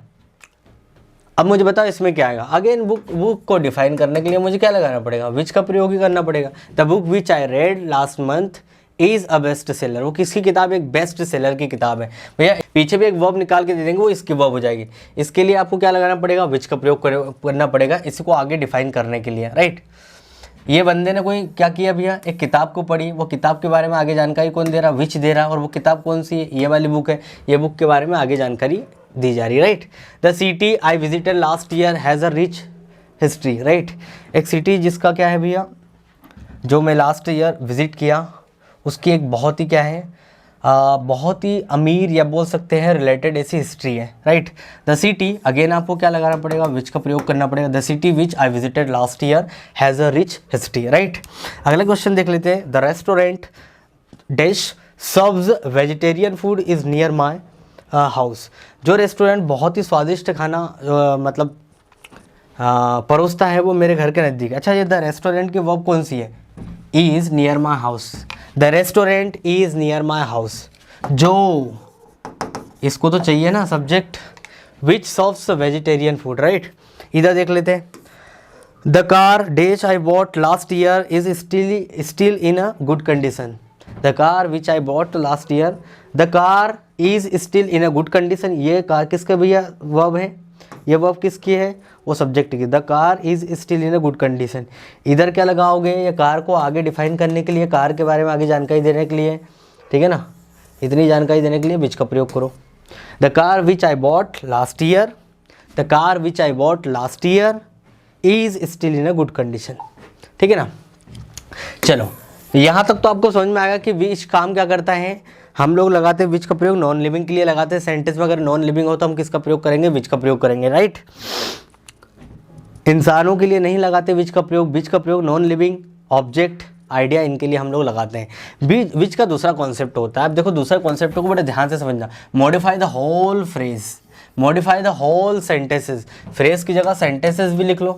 अब मुझे बताओ इसमें क्या आएगा? अगेन बुक को डिफाइन करने के लिए मुझे क्या लगाना पड़ेगा? विच का प्रयोग ही करना पड़ेगा। The book which I read last month is a best seller. वो किसकी किताब है? एक बेस्ट सेलर की किताब है। भैया पीछे भी एक वर्ब निकाल के दे देंगे, वो इसकी वर्ब हो जाएगी। इसके लिए आपको क्या लगाना पड़ेगा? विच का प्रयोग करना पड़ेगा इसको आगे डिफाइन करने के लिए, राइट। ये बंदे ने कोई क्या किया भैया? एक किताब को पढ़ी, वो किताब के बारे में आगे जानकारी कौन दे रहा? विच दे रहा। और वो किताब कौन सी है? ये वाली बुक है। ये बुक के बारे में आगे जानकारी दी जा रही, right. The city I visited last year has a rich history, right. एक सिटी जिसका क्या है भैया, जो मैं लास्ट ईयर विजिट किया, उसकी एक बहुत ही क्या है, बहुत ही अमीर या बोल सकते हैं रिलेटेड ऐसी हिस्ट्री है, राइट। द सिटी, अगेन आपको क्या लगाना पड़ेगा? विच का प्रयोग करना पड़ेगा। The city which I visited last year has a rich history, right. अगला क्वेश्चन देख लेते हैं। The restaurant dash serves vegetarian food is near my house. जो रेस्टोरेंट बहुत ही स्वादिष्ट खाना मतलब परोसता है वो मेरे घर के नज़दीक। अच्छा, ये द रेस्टोरेंट की वर्ब कौन सी है? Is near my house. The restaurant is near my house. जो इसको तो चाहिए ना सब्जेक्ट, विच सर्व्स वेजिटेरियन फूड, राइट। इधर देख लेते हैं। The car dash I bought last year is still in a good condition. The car which I bought last year, the car is still in a good condition. ये car किसका भैया verb है? ये verb किसकी है? वो subject की। The car is still in a good condition. इधर क्या लगाओगे? ये कार को आगे डिफाइन करने के लिए, कार के बारे में आगे जानकारी देने के लिए, ठीक है ना। इतनी जानकारी देने के लिए विच का प्रयोग करो। The car which I bought last year, the car which I bought last year is still in a good condition, ठीक है ना। चलो यहाँ तक तो आपको समझ में आएगा कि विच काम क्या करता है। हम लोग लगाते हैं विच का प्रयोग नॉन लिविंग के लिए लगाते हैं। सेंटेंस में अगर नॉन लिविंग हो तो हम किसका प्रयोग करेंगे? विच का प्रयोग करेंगे, राइट। इंसानों के लिए नहीं लगाते विच का प्रयोग। विच का प्रयोग नॉन लिविंग, ऑब्जेक्ट, आइडिया, इनके लिए हम लोग लगाते हैं। विच का दूसरा कॉन्सेप्ट होता है। अब देखो दूसरा कॉन्सेप्ट को बड़े ध्यान से समझना। Modify the whole phrase, modify the whole sentences. Phrase की जगह सेंटेंसेस भी लिख लो।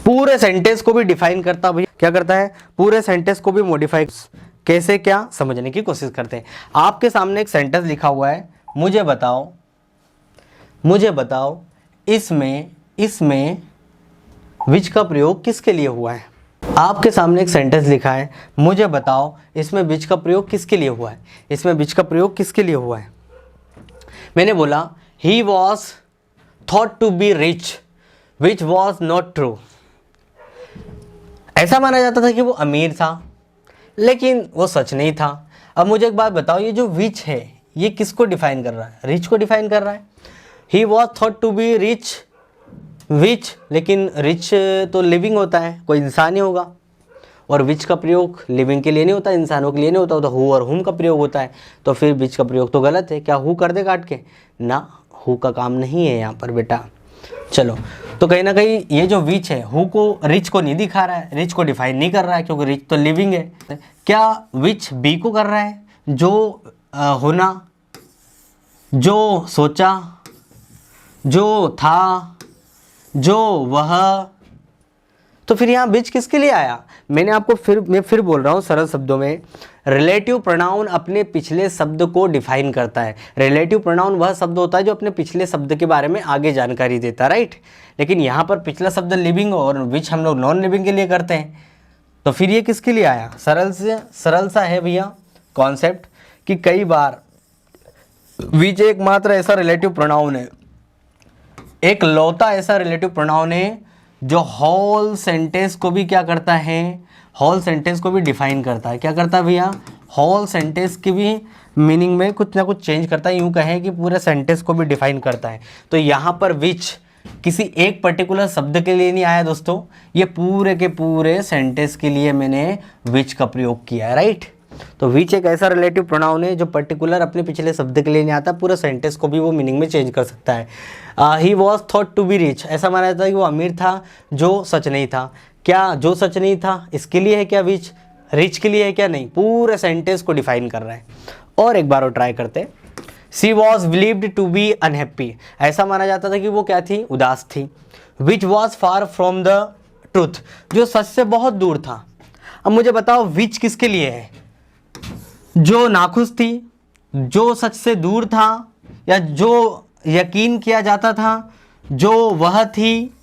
पूरे सेंटेंस को भी डिफाइन करता भैया क्या करता है? पूरे सेंटेंस को भी मॉडिफाई। कैसे, क्या समझने की कोशिश करते हैं। आपके सामने एक सेंटेंस लिखा हुआ है, मुझे बताओ इसमें विच का प्रयोग किसके लिए हुआ है? आपके सामने एक सेंटेंस लिखा है, मुझे बताओ इसमें विच का प्रयोग किसके लिए हुआ है, इसमें विच का प्रयोग किसके लिए हुआ है। मैंने बोला he was thought to be rich which was not true. ऐसा माना जाता था कि वो अमीर था लेकिन वो सच नहीं था। अब मुझे एक बात बताओ, ये जो विच है ये किसको डिफाइन कर रहा है, रिच को डिफाइन कर रहा है। He was thought to be rich which, लेकिन रिच तो लिविंग होता है, कोई इंसान ही होगा, और विच का प्रयोग लिविंग के लिए नहीं होता, इंसानों के लिए नहीं होता, तो हु और हुम का प्रयोग होता है। तो फिर विच का प्रयोग तो गलत है। क्या हु कर दे काट के ना, हु का काम नहीं है यहाँ पर बेटा। चलो, तो कहीं ना कहीं ये जो विच है हु को रिच को नहीं दिखा रहा है, रिच को डिफाइन नहीं कर रहा है, क्योंकि रिच तो लिविंग है। क्या विच बी को कर रहा है, जो होना, जो सोचा, जो था, जो वह। तो फिर यहाँ विच किसके लिए आया। मैंने आपको मैं फिर बोल रहा हूँ सरल शब्दों में, रिलेटिव प्रोनाउन अपने पिछले शब्द को डिफाइन करता है। रिलेटिव प्रोनाउन वह शब्द होता है जो अपने पिछले शब्द के बारे में आगे जानकारी देता है, राइट। लेकिन यहाँ पर पिछला शब्द लिविंग और विच हम लोग नॉन लिविंग के लिए करते हैं, तो फिर ये किसके लिए आया। सरल सा है भैया कॉन्सेप्ट कि कई बार विच एकमात्र ऐसा रिलेटिव प्रोनाउन है, एक लौता ऐसा रिलेटिव प्रोनाउन है जो होल सेंटेंस को भी क्या करता है, होल सेंटेंस को भी डिफाइन करता है। क्या करता है भैया, होल सेंटेंस की भी मीनिंग में कुछ ना कुछ चेंज करता है, यूँ कहें कि पूरे सेंटेंस को भी डिफाइन करता है। तो यहाँ पर विच किसी एक पर्टिकुलर शब्द के लिए नहीं आया दोस्तों, ये पूरे के पूरे सेंटेंस के लिए मैंने विच का प्रयोग किया है, राइट। तो विच एक ऐसा रिलेटिव प्रोनाउन है जो पर्टिकुलर अपने पिछले शब्द के लिए नहीं आता, पूरे सेंटेंस को भी वो मीनिंग में चेंज कर सकता है। He was thought to be rich, ऐसा माना जाता है कि वो अमीर था जो सच नहीं था। क्या जो सच नहीं था इसके लिए है क्या विच, रिच के लिए है क्या, नहीं, पूरे सेंटेंस को डिफाइन कर रहा है। और एक बार और ट्राई करते। She was believed to be unhappy, ऐसा माना जाता था कि वो क्या थी, उदास थी। Which was far from the truth, जो सच से बहुत दूर था। अब मुझे बताओ विच किसके लिए है, जो नाखुश थी, जो सच से दूर था, या जो यकीन किया जाता था, जो वह थी।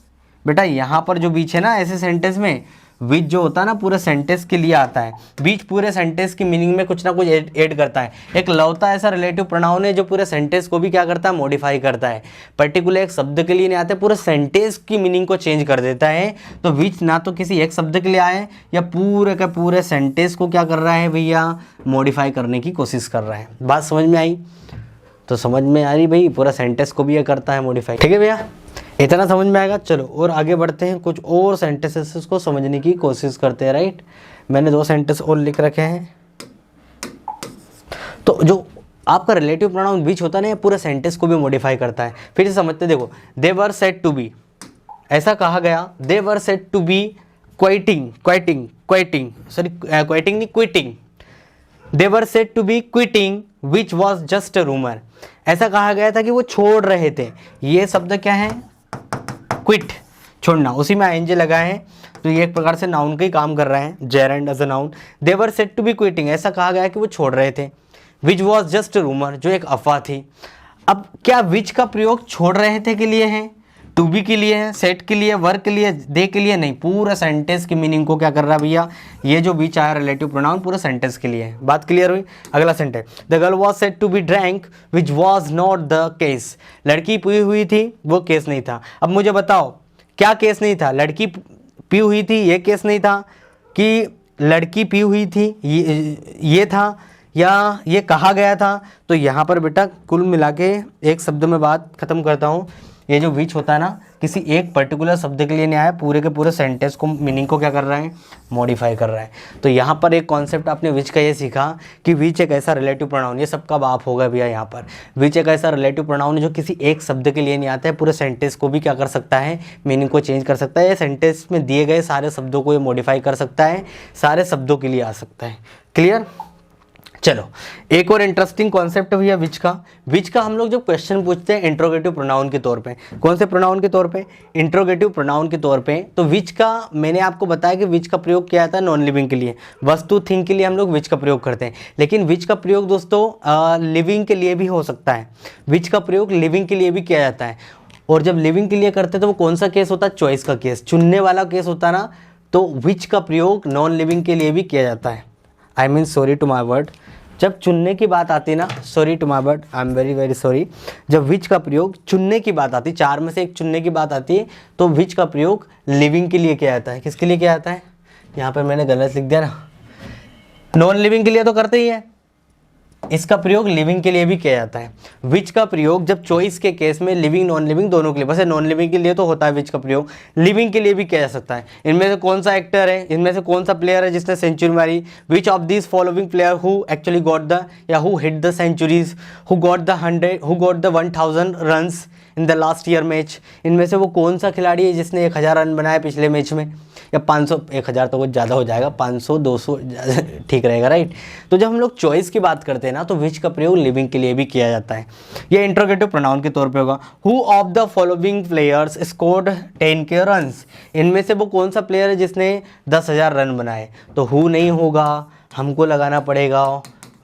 बेटा यहाँ पर जो बीच है ना, ऐसे सेंटेंस में विच जो होता है ना पूरे सेंटेंस के लिए आता है। बीच पूरे सेंटेंस की मीनिंग में कुछ ना कुछ ऐड करता है। एक लौता ऐसा रिलेटिव प्रोनाउन है जो पूरे सेंटेंस को भी क्या करता है, मॉडिफाई करता है। पर्टिकुलर एक शब्द के लिए नहीं आते, पूरे सेंटेंस की मीनिंग को चेंज कर देता है। तो विच ना तो किसी एक शब्द के लिए आए, या पूरे का पूरे सेंटेंस को क्या कर रहा है भैया, मॉडिफाई करने की कोशिश कर रहा है। बात समझ में आई। तो समझ में आ रही भाई, पूरा सेंटेंस को भी ये करता है मॉडिफाई, ठीक है भैया, इतना समझ में आएगा। चलो और आगे बढ़ते हैं, कुछ और सेंटेंसेस को समझने की कोशिश करते हैं, राइट। मैंने 2 सेंटेंस और लिख रखे हैं। तो जो आपका रिलेटिव प्रोनाउन विच होता है ना, ये पूरे सेंटेंस को भी मॉडिफाई करता है। फिर से समझते, देखो, they were said to be, ऐसा कहा गया, they were said to be quitting, they were said to be quitting which was just a rumour, ऐसा कहा गया था कि वो छोड़ रहे थे। ये शब्द क्या है, क्विट, छोड़ना, उसी में आईएनजी लगा है, तो ये एक प्रकार से नाउन का ही काम कर रहा है, gerund as a noun. They were said to be quitting, ऐसा कहा गया कि वो छोड़ रहे थे। Which was just a rumour, जो एक अफवाह थी। अब क्या विच का प्रयोग छोड़ रहे थे के लिए है, टू बी के लिए है, सेट के लिए, वर्क के लिए, दे के लिए नहीं, पूरा सेंटेंस की मीनिंग को क्या कर रहा है भैया, ये जो बीच आया रिलेटिव प्रोनाउन पूरा सेंटेंस के लिए है। बात क्लियर हुई। अगला sentence, the girl was said to be drank which was not the case, लड़की पी हुई थी, वो केस नहीं था। अब मुझे बताओ क्या केस नहीं था, लड़की पी हुई थी ये केस नहीं था, कि लड़की पी हुई थी ये था, या ये कहा गया था। तो यहाँ पर बेटा कुल मिला के एक शब्द में बात खत्म करता हूँ, ये जो विच होता है ना, किसी एक पर्टिकुलर शब्द के लिए नहीं आया, पूरे के पूरे सेंटेंस को, मीनिंग को क्या कर रहा है, मॉडिफाई कर रहा है। तो यहाँ पर एक कॉन्सेप्ट आपने विच का ये सीखा कि विच एक ऐसा रिलेटिव प्रोनाउन, ये सबका बाप होगा भैया। यहाँ पर विच एक ऐसा रिलेटिव प्रोनाउन है जो किसी एक शब्द के लिए नहीं आता है, पूरे सेंटेंस को भी क्या कर सकता है, मीनिंग को चेंज कर सकता है। ये सेंटेंस में दिए गए सारे शब्दों को ये मॉडिफाई कर सकता है, सारे शब्दों के लिए आ सकता है। क्लियर। चलो एक और इंटरेस्टिंग कॉन्सेप्ट भैया विच का। विच का हम लोग जब क्वेश्चन पूछते हैं इंट्रोगेटिव प्रोनाउन के तौर पे, कौन से प्रोनाउन के तौर पे, इंट्रोगेटिव प्रोनाउन के तौर पे, तो विच का मैंने आपको बताया कि विच का प्रयोग किया जाता है नॉन लिविंग के लिए, वस्तु थिंग के लिए हम लोग विच का प्रयोग करते हैं। लेकिन विच का प्रयोग दोस्तों लिविंग के लिए भी हो सकता है, विच का प्रयोग लिविंग के लिए भी किया जाता है। और जब लिविंग के लिए करते हैं तो वो कौन सा केस होता है, चॉइस का केस, चुनने वाला केस होता है ना, तो विच का प्रयोग नॉन लिविंग के लिए भी किया जाता है। I mean sorry to my word, जब चुनने की बात आती है ना, sorry to my word, I am very very sorry, जब विच का प्रयोग चुनने की बात आती है, चार में से एक चुनने की बात आती है, तो विच का प्रयोग लिविंग के लिए किया जाता है। किसके लिए किया जाता है? यहाँ पर मैंने गलत लिख दिया ना, नॉन लिविंग के लिए तो करते ही है, इसका प्रयोग लिविंग के लिए भी किया जाता है। विच का प्रयोग जब चॉइस के केस में लिविंग नॉन लिविंग दोनों के लिए, वैसे नॉन लिविंग के लिए तो होता है विच का प्रयोग, लिविंग के लिए भी किया जा सकता है। इनमें से कौन सा एक्टर है, इनमें से कौन सा प्लेयर है जिसने सेंचुरी मारी? Which of this following player who actually got the, या who hit the centuries, who got the 1000 runs in the last year match. इनमें से वो कौन सा खिलाड़ी है जिसने 1000 रन बनाए पिछले मैच में, या 500, 1000 तो कुछ ज़्यादा हो जाएगा, 500 200 ठीक रहेगा, राइट। तो जब हम लोग चॉइस की बात करते हैं ना, तो विच का प्रयोग लिविंग के लिए भी किया जाता है। ये इंट्रोगेटिव प्रोनाउन के तौर पे होगा। Who of the following players scored 10K runs, इनमें से वो कौन सा प्लेयर है जिसने 10,000 रन बनाए? तो हु नहीं होगा, हमको लगाना पड़ेगा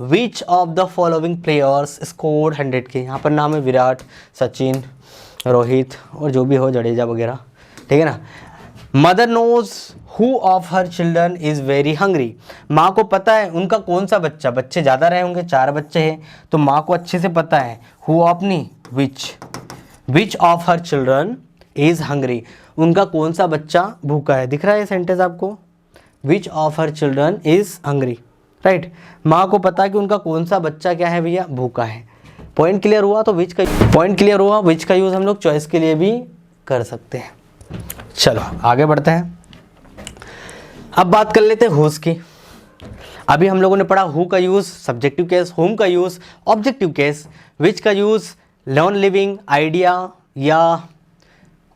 which of the following players scored 100K। यहाँ पर नाम है विराट, सचिन, रोहित और जो भी हो, जडेजा वगैरह, ठीक है ना। Mother knows who of her children is very hungry, माँ को पता है उनका कौन सा बच्चा, बच्चे ज़्यादा रहे होंगे, 4 बच्चे हैं, तो माँ को अच्छे से पता है, हु ऑफ नहीं, which of her children is hungry, उनका कौन सा बच्चा भूखा है। दिख रहा है ये सेंटेंस आपको, which of her children is hungry, right. माँ को पता है कि उनका कौन सा बच्चा क्या है भैया, भूखा है। पॉइंट क्लियर हुआ? तो विच का यूज़ हम लोग चॉइस के लिए भी कर सकते हैं। चलो आगे बढ़ते हैं, अब बात कर लेते हैं हुज की। अभी हम लोगों ने पढ़ा हु का यूज़ सब्जेक्टिव केस, होम का यूज़ ऑब्जेक्टिव केस, विच का यूज़ नॉन लिविंग आइडिया या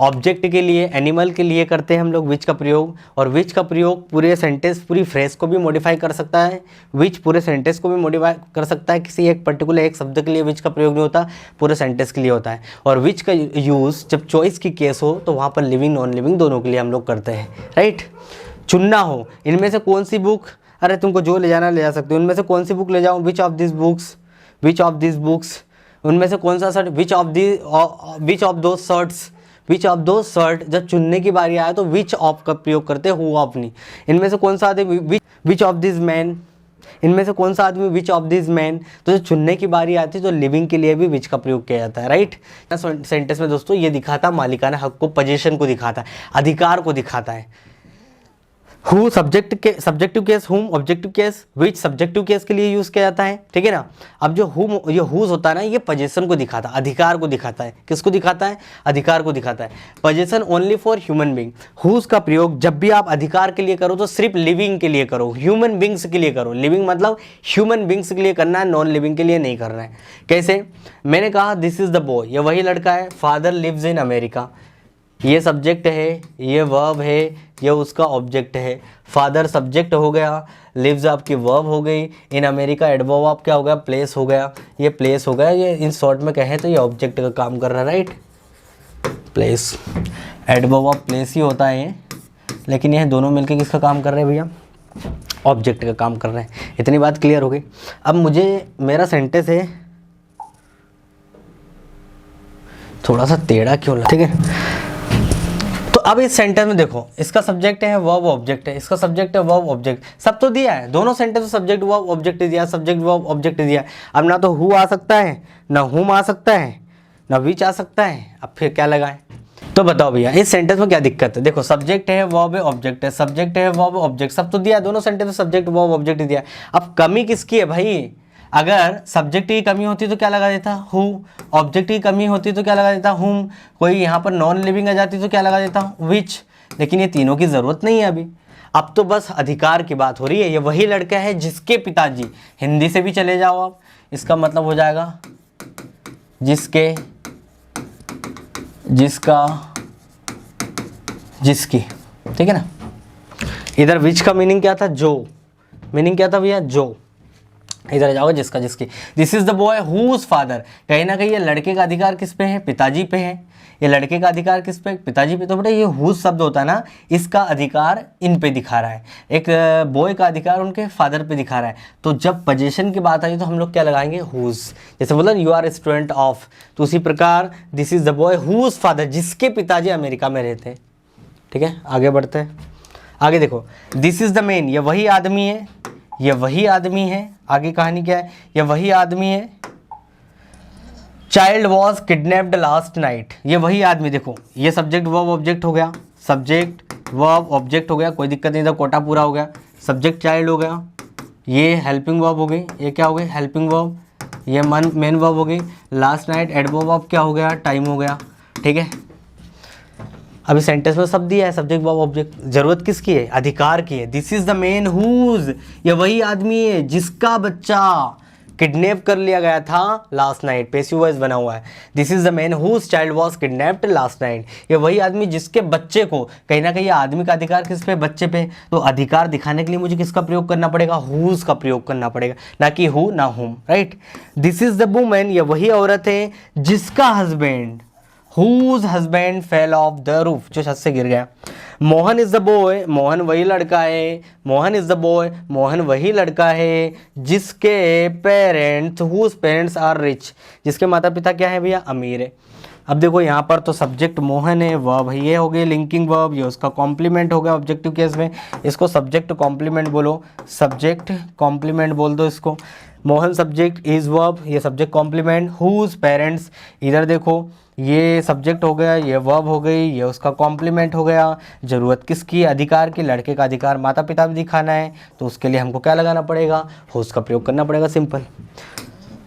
ऑब्जेक्ट के लिए, एनिमल के लिए करते हैं हम लोग विच का प्रयोग। और विच का प्रयोग पूरे सेंटेंस, पूरी फ्रेज को भी मॉडिफाई कर सकता है, विच पूरे सेंटेंस को भी मॉडिफाई कर सकता है। किसी एक पर्टिकुलर एक शब्द के लिए विच का प्रयोग नहीं होता, पूरे सेंटेंस के लिए होता है। और विच का यूज़ जब चॉइस की केस हो तो वहाँ पर लिविंग नॉन लिविंग दोनों के लिए हम लोग करते हैं, राइट। चुनना हो, इनमें से कौन सी बुक, अरे तुमको जो ले जाना ले जा सकते हो, उनमें से कौन सी बुक ले जाऊँ, विच ऑफ दिस बुक्स, उनमें से कौन सा शर्ट, विच ऑफ दो शर्ट, जब चुनने की बारी आए तो विच ऑफ का प्रयोग करते हैं, हु ऑफ नहीं। इनमें से कौन सा आदमी, विच ऑफ दिस मैन, इनमें से कौन सा आदमी, विच ऑफ दिस मैन। तो जब चुनने की बारी आती है तो लिविंग के लिए भी विच का प्रयोग किया जाता है, राइट। सेंटेंस में दोस्तों ये दिखाता मालिकाना हक को, पोजीशन को दिखाता है, अधिकार को दिखाता है। हु सब्जेक्टिव केस, हुम ऑब्जेक्टिव केस, विच सब्जेक्टिव केस के लिए यूज़ किया जाता है, ठीक है ना। अब जो हुम, ये हुज होता है ना, ये पोजीशन को दिखाता है, अधिकार को दिखाता है। किसको दिखाता है? अधिकार को दिखाता है। Position only for human being. Whose का प्रयोग जब भी आप अधिकार के लिए करो तो सिर्फ लिविंग के लिए करो, ह्यूमन बींग्स के लिए करो। लिविंग मतलब ह्यूमन बींग्स के लिए करना है, नॉन लिविंग के लिए नहीं करना है। कैसे? मैंने कहा दिस इज़ द बॉय, ये वही लड़का है, फादर लिव्स इन अमेरिका, ये सब्जेक्ट है, ये वर्ब है, ये उसका ऑब्जेक्ट है। फादर सब्जेक्ट हो गया, लिव्स आपकी वर्ब हो गई, इन अमेरिका एडवर्ब आप क्या हो गया, प्लेस हो गया, ये प्लेस हो गया। ये इन शॉर्ट में कहें तो ये ऑब्जेक्ट का काम कर रहा है, right. Place, adverb of place ही होता है ये, लेकिन यह दोनों मिलकर किसका काम कर रहे हैं भैया, ऑब्जेक्ट का काम कर रहे हैं। इतनी बात क्लियर हो गई। अब मुझे, मेरा सेंटेंस है थोड़ा सा टेढ़ा क्यों लगा, ठीक है। तो अब इस सेंटेंस में देखो, इसका सब्जेक्ट है, वर्ब ऑब्जेक्ट है, इसका सब्जेक्ट है, वर्ब ऑब्जेक्ट, सब तो दिया है, दोनों सेंटेंस में सब्जेक्ट वर्ब ऑब्जेक्ट दिया, सब्जेक्ट वर्ब ऑब्जेक्ट दिया। अब ना तो हु आ सकता है, ना हुम आ सकता है, ना विच आ सकता है। अब फिर क्या लगाएं? तो बताओ भैया इस सेंटेंस में क्या दिक्कत है? देखो सब्जेक्ट है, वर्ब है, ऑब्जेक्ट है, सब्जेक्ट है, वर्ब ऑब्जेक्ट, सब तो दिया है, दोनों सेंटेंस में सब्जेक्ट वर्ब ऑब्जेक्ट दिया। अब कमी किसकी है भाई? अगर सब्जेक्ट की कमी होती तो क्या लगा देता, हु। ऑब्जेक्ट की कमी होती तो क्या लगा देता, हुम। कोई यहाँ पर नॉन लिविंग आ जाती तो क्या लगा देता, विच। लेकिन ये तीनों की ज़रूरत नहीं है अभी। अब तो बस अधिकार की बात हो रही है। ये वही लड़का है जिसके पिताजी, हिंदी से भी चले जाओ आप, इसका मतलब हो जाएगा जिसके, जिसका, जिसकी, ठीक है ना। इधर विच का मीनिंग क्या था, जो। मीनिंग क्या था भैया, जो। इधर जाओगे जिसका, जिसकी। This is the boy whose father, कहीं ना कहीं ये लड़के का अधिकार किस पे है, पिताजी पे है। ये लड़के का अधिकार किस पे, पिताजी पे। तो बेटा ये हुज शब्द होता है ना, इसका अधिकार इन पे दिखा रहा है, एक बॉय का अधिकार उनके फादर पे दिखा रहा है। तो जब पोजीशन की बात आई तो हम लोग क्या लगाएंगे, हुज। जैसे बोला यू आर स्टूडेंट ऑफ, तो उसी प्रकार this is the boy whose father, जिसके पिताजी अमेरिका में रहते हैं। ठीक है, आगे बढ़ते हैं। आगे देखो, दिस इज द मैन, ये वही आदमी है, ये वही आदमी है। आगे कहानी क्या है, ये वही आदमी है। Child was kidnapped last night, ये वही आदमी। देखो ये सब्जेक्ट वर्ब ऑब्जेक्ट हो गया, सब्जेक्ट वर्ब ऑब्जेक्ट हो गया, कोई दिक्कत नहीं था, कोटा पूरा हो गया। सब्जेक्ट चाइल्ड हो गया, ये हेल्पिंग वर्ब हो गई, ये क्या हो गई हेल्पिंग वर्ब, ये मेन वर्ब हो गई। लास्ट नाइट एडवर्ब वर्ब क्या हो गया, टाइम हो गया। ठीक है, अभी सेंटेंस में सब दिया है, सब्जेक्ट वर्ब ऑब्जेक्ट। जरूरत किसकी है, अधिकार की है। This is the man whose, ये वही आदमी है जिसका बच्चा किडनैप कर लिया गया था लास्ट नाइट, पैसिव वॉइस बना हुआ है। This is the man whose child was kidnapped last night, ये वही आदमी जिसके बच्चे को, कहीं ना कहीं आदमी का अधिकार किस पे, बच्चे पे। तो अधिकार दिखाने के लिए मुझे किसका प्रयोग करना पड़ेगा, हुज का प्रयोग करना पड़ेगा, ना कि हु ना हुम, right. This is the woman, ये वही औरत है जिसका husband, whose husband fell off the roof, जो छत से गिर गया। Mohan is the boy, Mohan वही लड़का है। Mohan is the boy, Mohan वही लड़का है जिसके parents, whose parents are rich, जिसके माता पिता क्या है भैया, अमीर है। अब देखो यहाँ पर तो सब्जेक्ट मोहन है, वर्ब ये हो गई लिंकिंग वर्ब, ये उसका कॉम्प्लीमेंट हो गया ऑब्जेक्टिव केस में। इसको सब्जेक्ट कॉम्प्लीमेंट बोलो, सब्जेक्ट कॉम्प्लीमेंट बोल दो इसको। मोहन सब्जेक्ट, इज वर्ब, ये सब्जेक्ट कॉम्प्लीमेंट। हुज पेरेंट्स, इधर देखो ये सब्जेक्ट हो गया, ये वर्ब हो गई, ये उसका कॉम्प्लीमेंट हो गया। जरूरत किसकी, अधिकार की, लड़के का अधिकार माता पिता भी दिखाना है, तो उसके लिए हमको क्या लगाना पड़ेगा, हुज का प्रयोग करना पड़ेगा, simple.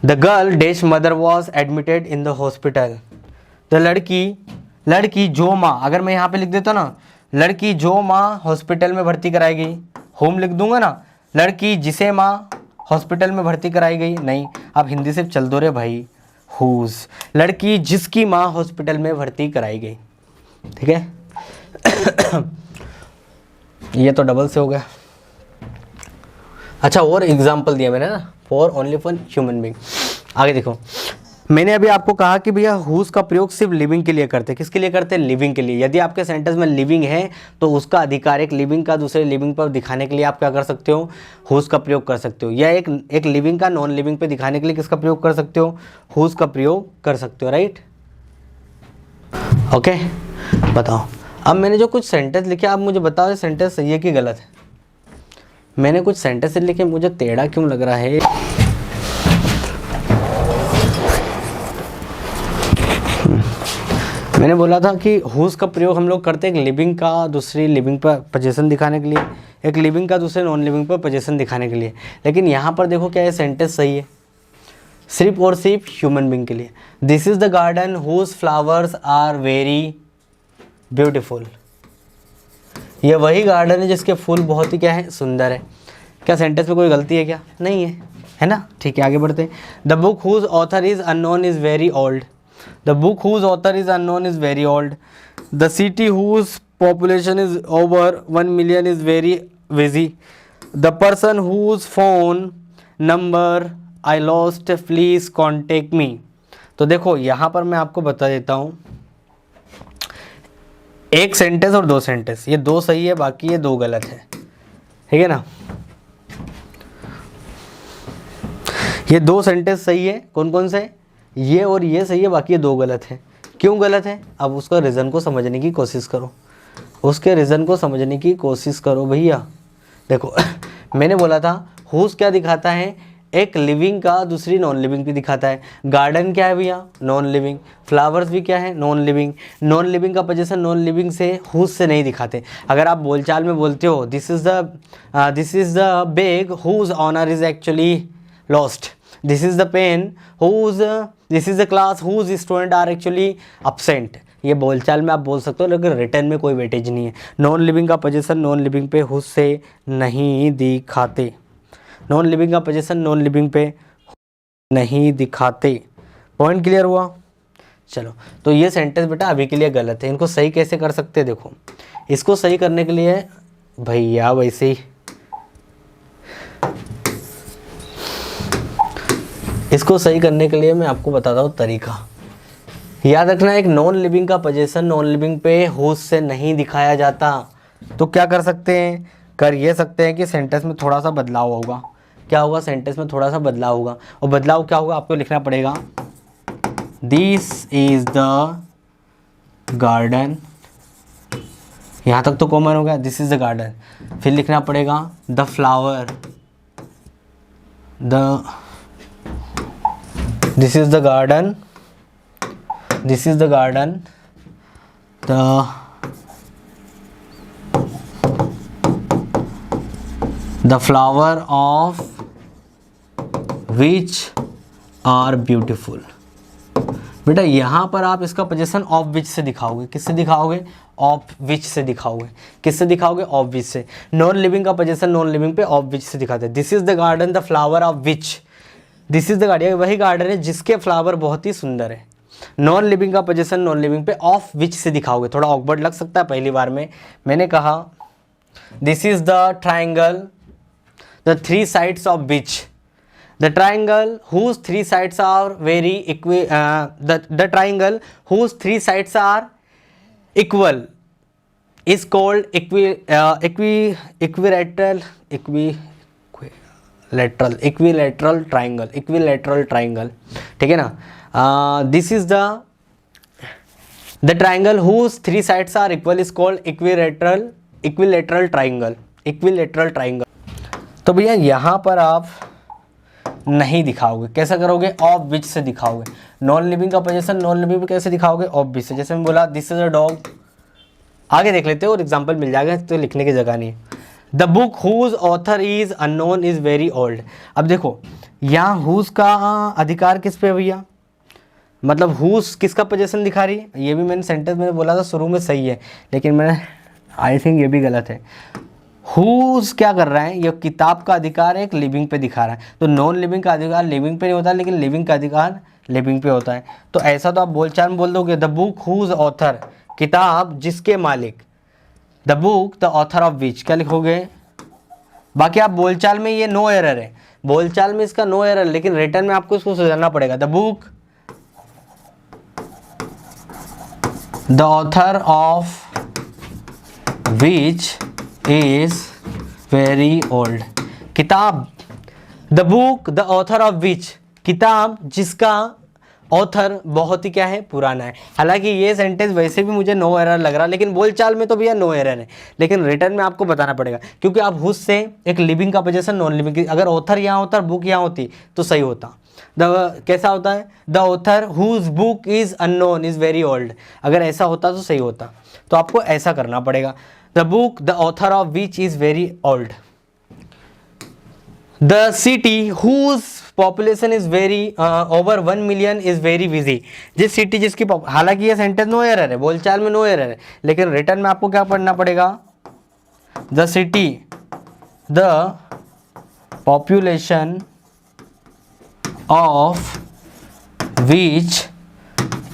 The girl dash mother was admitted in the hospital, तो लड़की जो माँ, अगर मैं यहाँ पे लिख देता ना, लड़की जो माँ हॉस्पिटल में भर्ती कराई गई, होम लिख दूंगा ना, लड़की जिसे माँ हॉस्पिटल में भर्ती कराई गई, नहीं, आप हिंदी से चल दो रे भाई, हुज, लड़की जिसकी माँ हॉस्पिटल में भर्ती कराई गई। ठीक है ये तो डबल से हो गया। अच्छा, और एग्जाम्पल दिया मैंने ना, for only for human being. आगे देखो, मैंने अभी आपको कहा कि भैया हुज का प्रयोग सिर्फ लिविंग के लिए करते हैं। किसके लिए करते हैं, लिविंग के लिए। यदि आपके सेंटेंस में लिविंग है तो उसका अधिकार एक लिविंग का दूसरे लिविंग पर दिखाने के लिए आप क्या कर सकते हो, हुज का प्रयोग कर सकते हो। या एक लिविंग का नॉन लिविंग पे दिखाने के लिए किसका प्रयोग कर सकते हो, हुज का प्रयोग कर सकते हो, राइट। ओके, बताओ अब मैंने जो कुछ सेंटेंस लिखे, आप मुझे बताओ ये सेंटेंस सही है कि गलत है। मैंने कुछ सेंटेंस लिखे, मुझे टेढ़ा क्यों लग रहा है। मैंने बोला था कि हुज का प्रयोग हम लोग करते हैं एक लिविंग का दूसरी लिविंग पर पोजीशन दिखाने के लिए, एक लिविंग का दूसरे नॉन लिविंग पर पोजीशन दिखाने के लिए। लेकिन यहाँ पर देखो क्या ये सेंटेंस सही है, सिर्फ और सिर्फ ह्यूमन बीइंग के लिए। This is the garden whose flowers are very beautiful, ये वही गार्डन है जिसके फूल बहुत ही क्या है, सुंदर है। क्या सेंटेंस में कोई गलती है क्या, नहीं है ना। ठीक है, आगे बढ़ते हैं। The book whose author is unknown is very old, the book whose author is unknown is very old. The city whose population is over 1 million is very busy. The person whose phone number I lost please contact me. तो देखो यहाँ पर मैं आपको बता देता हूँ, एक सेंटेंस और दो सेंटेंस, ये दो सही है, बाकी ये दो गलत है। ठीक है ना, ये दो सेंटेंस सही है, कौन कौन से, ये और ये सही है, बाकी ये दो गलत है। क्यों गलत है, अब उसका रीज़न को समझने की कोशिश करो, उसके रीज़न को समझने की कोशिश करो भैया। देखो मैंने बोला था हुज क्या दिखाता है, एक लिविंग का दूसरी नॉन लिविंग भी दिखाता है। गार्डन क्या है भैया, नॉन लिविंग। फ्लावर्स भी क्या है, नॉन लिविंग। नॉन लिविंग का पोजीशन नॉन लिविंग से हुज से नहीं दिखाते। अगर आप बोलचाल में बोलते हो this is the bag whose owner is actually lost, this is the pen whose, this is the class whose student are actually absent, ये बोलचाल में आप बोल सकते हो, लेकिन रिटर्न में कोई वेटेज नहीं है। नॉन लिविंग का पोजीशन नॉन लिविंग पे हुज से नहीं दिखाते, नॉन लिविंग का पोजीशन नॉन लिविंग पे नहीं दिखाते। पॉइंट क्लियर हुआ। चलो, तो ये सेंटेंस बेटा अभी के लिए गलत है, इनको सही कैसे कर सकते हैं, देखो इसको सही करने के लिए भैया वैसे ही, इसको सही करने के लिए मैं आपको बताता हूँ तरीका। याद रखना, एक नॉन लिविंग का पोजीशन नॉन लिविंग पे हुज से नहीं दिखाया जाता। तो क्या कर सकते हैं, कर ये सकते हैं कि सेंटेंस में थोड़ा सा बदलाव होगा। क्या होगा, सेंटेंस में थोड़ा सा बदलाव होगा। और बदलाव क्या होगा, आपको लिखना पड़ेगा दिस इज द गार्डन यहाँ तक तो कॉमन हो गया, दिस इज द गार्डन। फिर लिखना पड़ेगा the flower, this is the garden, this is the garden, the flower of which are beautiful. बेटा यहाँ पर आप इसका पोजीशन ऑफ विच से दिखाओगे, किससे दिखाओगे? ऑफ विच से दिखाओगे। किससे दिखाओगे? ऑफ विच से। नॉन लिविंग का पोजीशन नॉन लिविंग पे ऑफ विच से दिखाते हैं। This is the garden the flower of which, this is the garden, वही गार्डन है जिसके फ्लावर बहुत ही सुंदर है। नॉन लिविंग का पोजीशन नॉन लिविंग पे ऑफ विच से दिखाओगे। थोड़ा ऑकवर्ड लग सकता है पहली बार में। मैंने कहा this is the triangle the three sides of which, the triangle whose three sides are very the triangle whose three sides are equal is called equilateral triangle, ठीक है ना। This is the triangle whose three sides are equal is called equilateral triangle। तो भैया यहाँ पर आप नहीं दिखाओगे, कैसा करोगे? ऑफ विच से दिखाओगे। नॉन लिविंग का पोजीशन नॉन लिविंग पे कैसे दिखाओगे? ऑफ विच से। जैसे मैं बोला दिस इज अ डॉग, आगे देख लेते हो और एग्जांपल मिल जाएगा, तो लिखने की जगह नहीं। The book whose author is unknown is very old. अब देखो यहाँ हुज का अधिकार किस पे है भैया? मतलब हुज किसका पोजीशन दिखा रही है? ये भी मैंने सेंटेंस में बोला था शुरू में सही है, लेकिन मैं आई थिंक ये भी गलत है। हुज क्या कर रहा है? ये किताब का अधिकार एक लिविंग पे दिखा रहा है, तो नॉन लिविंग का अधिकार लिविंग पे नहीं होता, लेकिन लिविंग का अधिकार लिविंग पे होता है। तो ऐसा तो आप बोलचाल में बोल दोगे द बुक हुज ऑथर, किताब जिसके मालिक, the book the author of विच, क्या लिखोगे? बाकी आप बोलचाल में ये नो एरर है, बोलचाल में इसका नो एरर, लेकिन रिटर्न में आपको इसको सुधारना पड़ेगा। The book the author of which is very old, किताब the book the author of which, किताब जिसका ऑथर बहुत ही क्या है? पुराना है। हालांकि ये सेंटेंस वैसे भी मुझे नो एरर लग रहा है, लेकिन बोलचाल में तो भैया नो एरर है, लेकिन रिटर्न में आपको बताना पड़ेगा, क्योंकि आप हुज से एक लिविंग का पोजीशन नॉन लिविंग की, अगर ऑथर यहाँ होता बुक यहाँ होती तो सही होता। कैसा होता है? The author whose book is unknown is very old, अगर ऐसा होता तो सही होता। तो आपको ऐसा करना पड़ेगा, the book the author of which is very old. The city whose population is very over 1 million is very busy, जिस सिटी जिसकी, हालांकि ये सेंटेंस नो एरर है, बोलचाल में नो एरर है, लेकिन रिटर्न में आपको क्या पढ़ना पड़ेगा? The city the population of which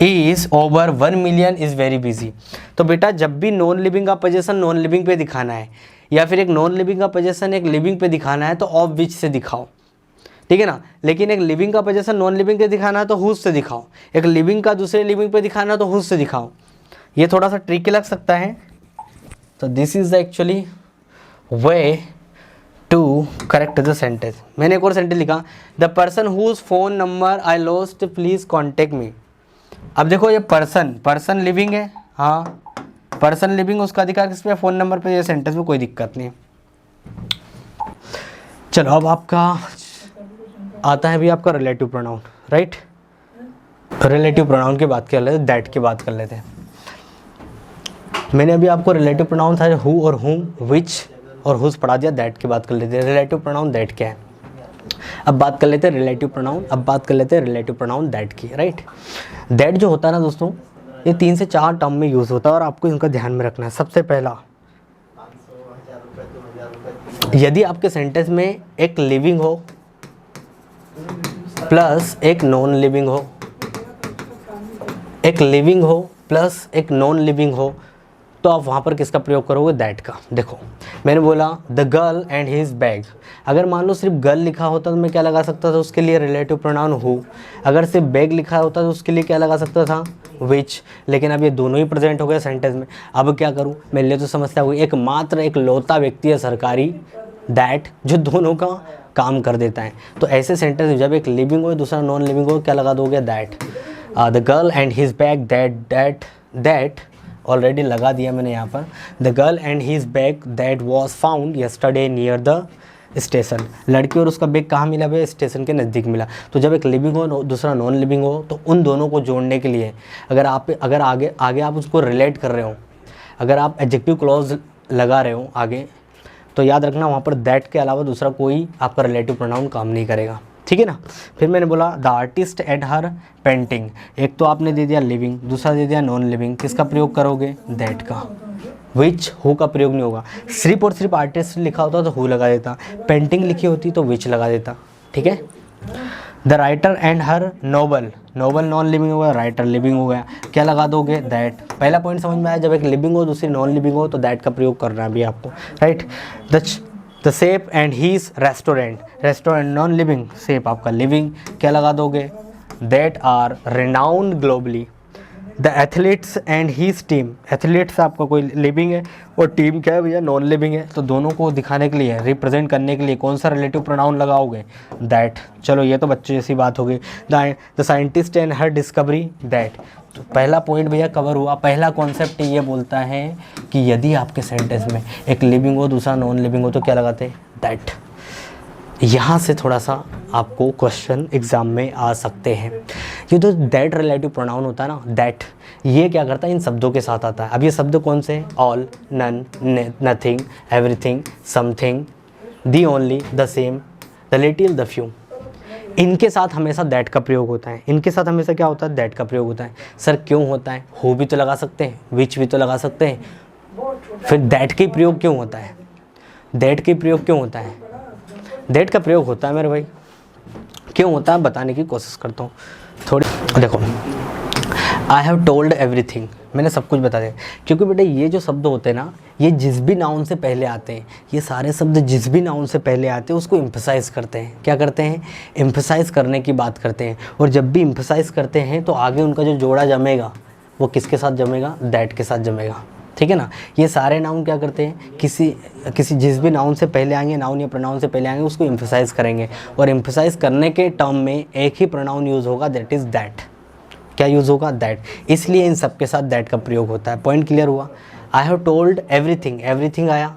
is over 1 million is very busy. तो बेटा जब भी नॉन लिविंग का पोजीशन नॉन लिविंग पे दिखाना है, या फिर एक नॉन लिविंग का पोजीशन एक लिविंग पे दिखाना है, तो ऑफ विच से दिखाओ, ठीक है ना। लेकिन एक लिविंग का पोजीशन नॉन लिविंग पे दिखाना है तो हुज से दिखाओ, एक लिविंग का दूसरे लिविंग पे दिखाना है तो हुज से दिखाओ। ये थोड़ा सा ट्रिकी लग सकता है। तो this is the actually way to correct the sentence. मैंने एक और सेंटेंस लिखा, the person whose phone number I lost please contact me. अब देखो ये पर्सन लिविंग है, हाँ पर्सन लिविंग, उसका अधिकार किस पे? फोन नंबर पे। ये सेंटेंस में कोई दिक्कत नहीं। चलो अब आपका आता है भी आपका relative pronoun, right. Relative pronoun की बात कर लेते हैं, दैट की बात कर लेते हैं। मैंने अभी आपको रिलेटिव प्रोनाउन था हु और हुम, विच और हुज पढ़ा दिया, दैट की बात कर लेते हैं। रिलेटिव प्रोनाउन दैट क्या है? अब बात कर लेते हैं रिलेटिव प्रोनाउन, अब बात कर लेते हैं रिलेटिव प्रोनाउन दैट की, राइट। दैट जो होता है ना दोस्तों, ये 3 से 4 टर्म में यूज़ होता है और आपको इनका ध्यान में रखना है। सबसे पहला, यदि आपके सेंटेंस में एक लिविंग हो प्लस एक नॉन लिविंग हो, एक लिविंग हो प्लस एक नॉन लिविंग हो, तो आप वहाँ पर किसका प्रयोग करोगे? दैट का। देखो मैंने बोला the girl and his bag, अगर मान लो सिर्फ गर्ल लिखा होता तो मैं क्या लगा सकता था? उसके लिए रिलेटिव प्रोनाउन हु। अगर सिर्फ बैग लिखा होता तो उसके लिए क्या लगा सकता था? विच। लेकिन अब ये दोनों ही प्रेजेंट हो गए सेंटेंस में, अब क्या करूँ? मेरे लिए तो समस्या हुई। एक मात्र एक लौता व्यक्ति है सरकारी, दैट, जो दोनों का काम कर देता है। तो ऐसे सेंटेंस जब एक लिविंग हो दूसरा नॉन लिविंग हो, क्या लगा दोगे? That. The girl and his bag, that already लगा दिया मैंने यहाँ पर। The girl and his bag that was found yesterday near the station. लड़की और उसका बैग कहाँ मिला भैया? स्टेशन के नज़दीक मिला। तो जब एक लिविंग हो दूसरा नॉन लिविंग हो तो उन दोनों को जोड़ने के लिए अगर आगे आप उसको रिलेट कर रहे हो, अगर आप एडजेक्टिव क्लॉज लगा रहे हो आगे, तो याद रखना वहाँ पर दैट के अलावा दूसरा कोई आपका रिलेटिव प्रोनाउन काम नहीं करेगा, ठीक है ना। फिर मैंने बोला the artist at her painting. एक तो आपने दे दिया लिविंग, दूसरा दे दिया नॉन लिविंग। किसका प्रयोग करोगे? दैट का। विच, हु का प्रयोग नहीं होगा। सिर्फ और सिर्फ आर्टिस्ट लिखा होता तो हु लगा देता, पेंटिंग लिखी होती तो विच लगा देता, ठीक है। The writer and her novel. Novel non living हो गया, राइटर लिविंग हो गया, क्या लगा दोगे? दैट। पहला पॉइंट समझ में आया, जब एक लिविंग हो दूसरी नॉन लिविंग हो तो दैट का प्रयोग करना है भी आपको, right. The chef and his restaurant. Restaurant non living, chef आपका लिविंग, क्या लगा दोगे? That are renowned globally. The athletes and his team. Athletes आपका कोई लिविंग है और टीम क्या है भैया? नॉन लिविंग है। तो दोनों को दिखाने के लिए, रिप्रेजेंट करने के लिए कौन सा रिलेटिव प्रोनाउन लगाओगे? दैट। चलो ये तो बच्चों जैसी बात हो गई। The scientist and her discovery that. तो पहला पॉइंट भैया कवर हुआ। पहला कॉन्सेप्ट ये बोलता है कि यदि आपके सेंटेंस में एक लिविंग हो दूसरा नॉन लिविंग हो तो क्या लगाते हैं? दैट। यहाँ से थोड़ा सा आपको क्वेश्चन एग्जाम में आ सकते हैं। ये तो दैट रिलेटिव प्रोनाउन होता है ना, दैट, ये क्या करता है? इन शब्दों के साथ आता है। अब ये शब्द कौन से? All, none, nothing, everything, something, the only, the same, the little, the few. इनके साथ हमेशा दैट का प्रयोग होता है। इनके साथ हमेशा क्या होता है? दैट का प्रयोग होता है। सर क्यों होता है? हो भी तो लगा सकते हैं, विच भी तो लगा सकते हैं, फिर दैट का प्रयोग क्यों होता है? दैट का प्रयोग क्यों होता है? दैट का प्रयोग होता है मेरे भाई, क्यों होता है बताने की कोशिश करता हूँ थोड़ी। देखो, आई हैव टोल्ड एवरीथिंग, मैंने सब कुछ बता दिया। क्योंकि बेटा ये जो शब्द होते हैं ना, ये जिस भी नाउन से पहले आते हैं, ये सारे शब्द जिस भी नाउन से पहले आते हैं उसको एम्फसाइज़ करते हैं। क्या करते हैं? एम्फसाइज़ करने की बात करते हैं। और जब भी एम्फसाइज़ करते हैं तो आगे उनका जो जोड़ा जमेगा वो किसके साथ जमेगा? दैट के साथ जमेगा, ठीक है ना। ये सारे नाउन क्या करते हैं? किसी जिस भी नाउन से पहले आएंगे, नाउन या प्रोनाउन से पहले आएंगे, उसको एम्फसाइज़ करेंगे। और एम्फसाइज़ करने के टर्म में एक ही प्रोनाउन यूज़ होगा, दैट इज़ दैट। क्या यूज़ होगा? दैट। इसलिए इन सब के साथ दैट का प्रयोग होता है। पॉइंट क्लियर हुआ? I have told everything, everything आया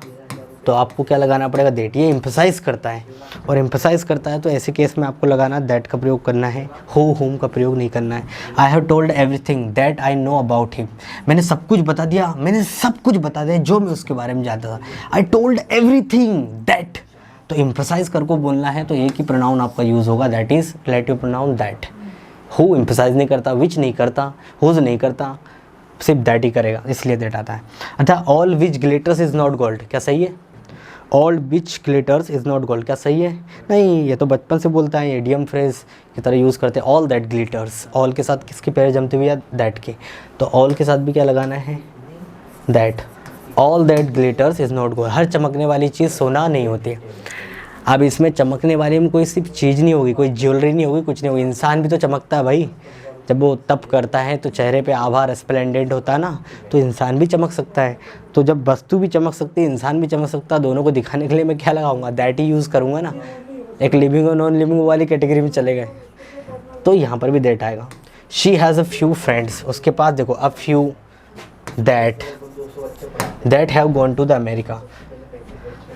तो आपको क्या लगाना पड़ेगा? दैट। ये एम्फसाइज़ करता है, और एम्फसाइज़ करता है तो ऐसे केस में आपको लगाना दैट का प्रयोग करना है, हुम का प्रयोग नहीं करना है। I have told everything that I know about him. मैंने सब कुछ बता दिया, मैंने सब कुछ बता दिया जो मैं उसके बारे में जानता था। I told everything that. तो एम्फसाइज़ करके बोलना है तो एक ही प्रोनाउन आपका यूज़ होगा, that is relative pronoun that. Who emphasise नहीं करता, विच नहीं करता, हुज नहीं करता, सिर्फ दैट ही करेगा, इसलिए दैट आता है। अच्छा, all which glitters is not gold, क्या सही है? All which glitters is not gold, क्या सही है? नहीं, ये तो बचपन से बोलता है, एडियम फ्रेज की तरह यूज़ करते हैं। ऑल दैट ग्लिटर्स, ऑल के साथ किसकी पैर जमती हुई है? दैट के। तो ऑल के साथ भी क्या लगाना है? That. All that glitters is not gold. हर चमकने वाली चीज़ सोना नहीं होती। अब इसमें चमकने वाले में कोई सिर्फ चीज़ नहीं होगी, कोई ज्वेलरी नहीं होगी, कुछ नहीं होगी, इंसान भी तो चमकता है भाई। जब वो तप करता है तो चेहरे पे आभा रेस्प्लेंडेंट होता है ना, तो इंसान भी चमक सकता है। तो जब वस्तु भी चमक सकती है, इंसान भी चमक सकता है, दोनों को दिखाने के लिए मैं क्या लगाऊंगा? दैट ही यूज़ करूँगा ना। एक लिविंग और नॉन लिविंग वाली कैटेगरी में चले गए तो यहाँ पर भी दैट आएगा। She has a few friends, उसके पास देखो a few, that have gone to the America.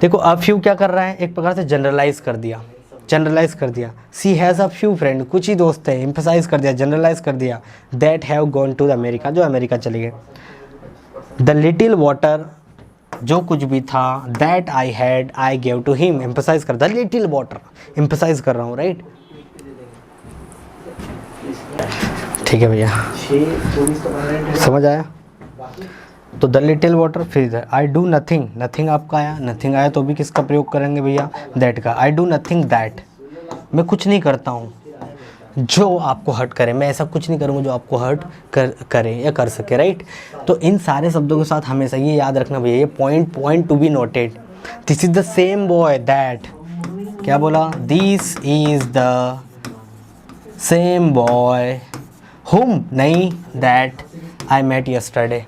देखो अ फ्यू क्या कर रहा है? एक प्रकार से जनरलाइज कर दिया, जनरलाइज कर दिया। सी हैज़ अ फ्यू फ्रेंड, कुछ ही दोस्त है, एम्फसाइज कर दिया, जनरलाइज कर दिया। That have gone to the America, जो अमेरिका चले गए। द लिटिल वाटर, जो कुछ भी था, that I had I gave to him, emphasise कर द लिटिल वाटर, एम्फसाइज कर रहा हूँ, राइट। ठीक है भैया, समझ आया? तो द लिटिल वाटर, फिर आई डू नथिंग, नथिंग आपका आया, नथिंग आया तो भी किसका प्रयोग करेंगे भैया? दैट का। आई डू नथिंग दैट, मैं कुछ नहीं करता हूँ जो आपको हर्ट करे, मैं ऐसा कुछ नहीं करूँगा जो आपको हर्ट करे या कर सके, राइट। तो इन सारे शब्दों के साथ हमेशा ये याद रखना भैया, ये point to be noted. This is the same boy that, क्या बोला? This is the same boy हुम, नहीं, दैट आई मेट यस्टरडे,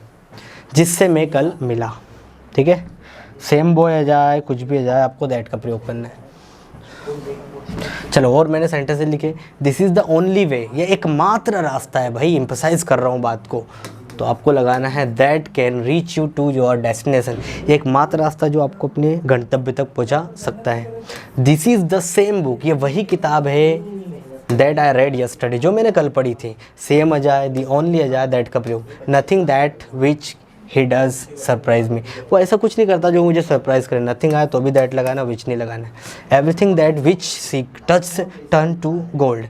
जिससे मैं कल मिला, ठीक है। सेम बॉय आ जाए, कुछ भी आ जाए, आपको दैट का प्रयोग करना है। चलो, और मैंने सेंटेंस लिखे, this is the only way, ये एकमात्र रास्ता है भाई, एम्फसाइज कर रहा हूँ बात को। तो आपको लगाना है that can reach you to your destination, ये एकमात्र रास्ता जो आपको अपने गंतव्य तक पहुंचा सकता है। This is the same book, ये वही किताब है दैट आई रेड यस्टरडे, जो मैंने कल पढ़ी थी। सेम अजाय, दी ओनली अजाय दैट का प्रयोग, nothing that which he does surprise me, वो ऐसा कुछ नहीं करता जो मुझे सरप्राइज करे। नथिंग आया तो भी दैट लगाना, विच नहीं लगाना। Everything that which she touch turn to gold,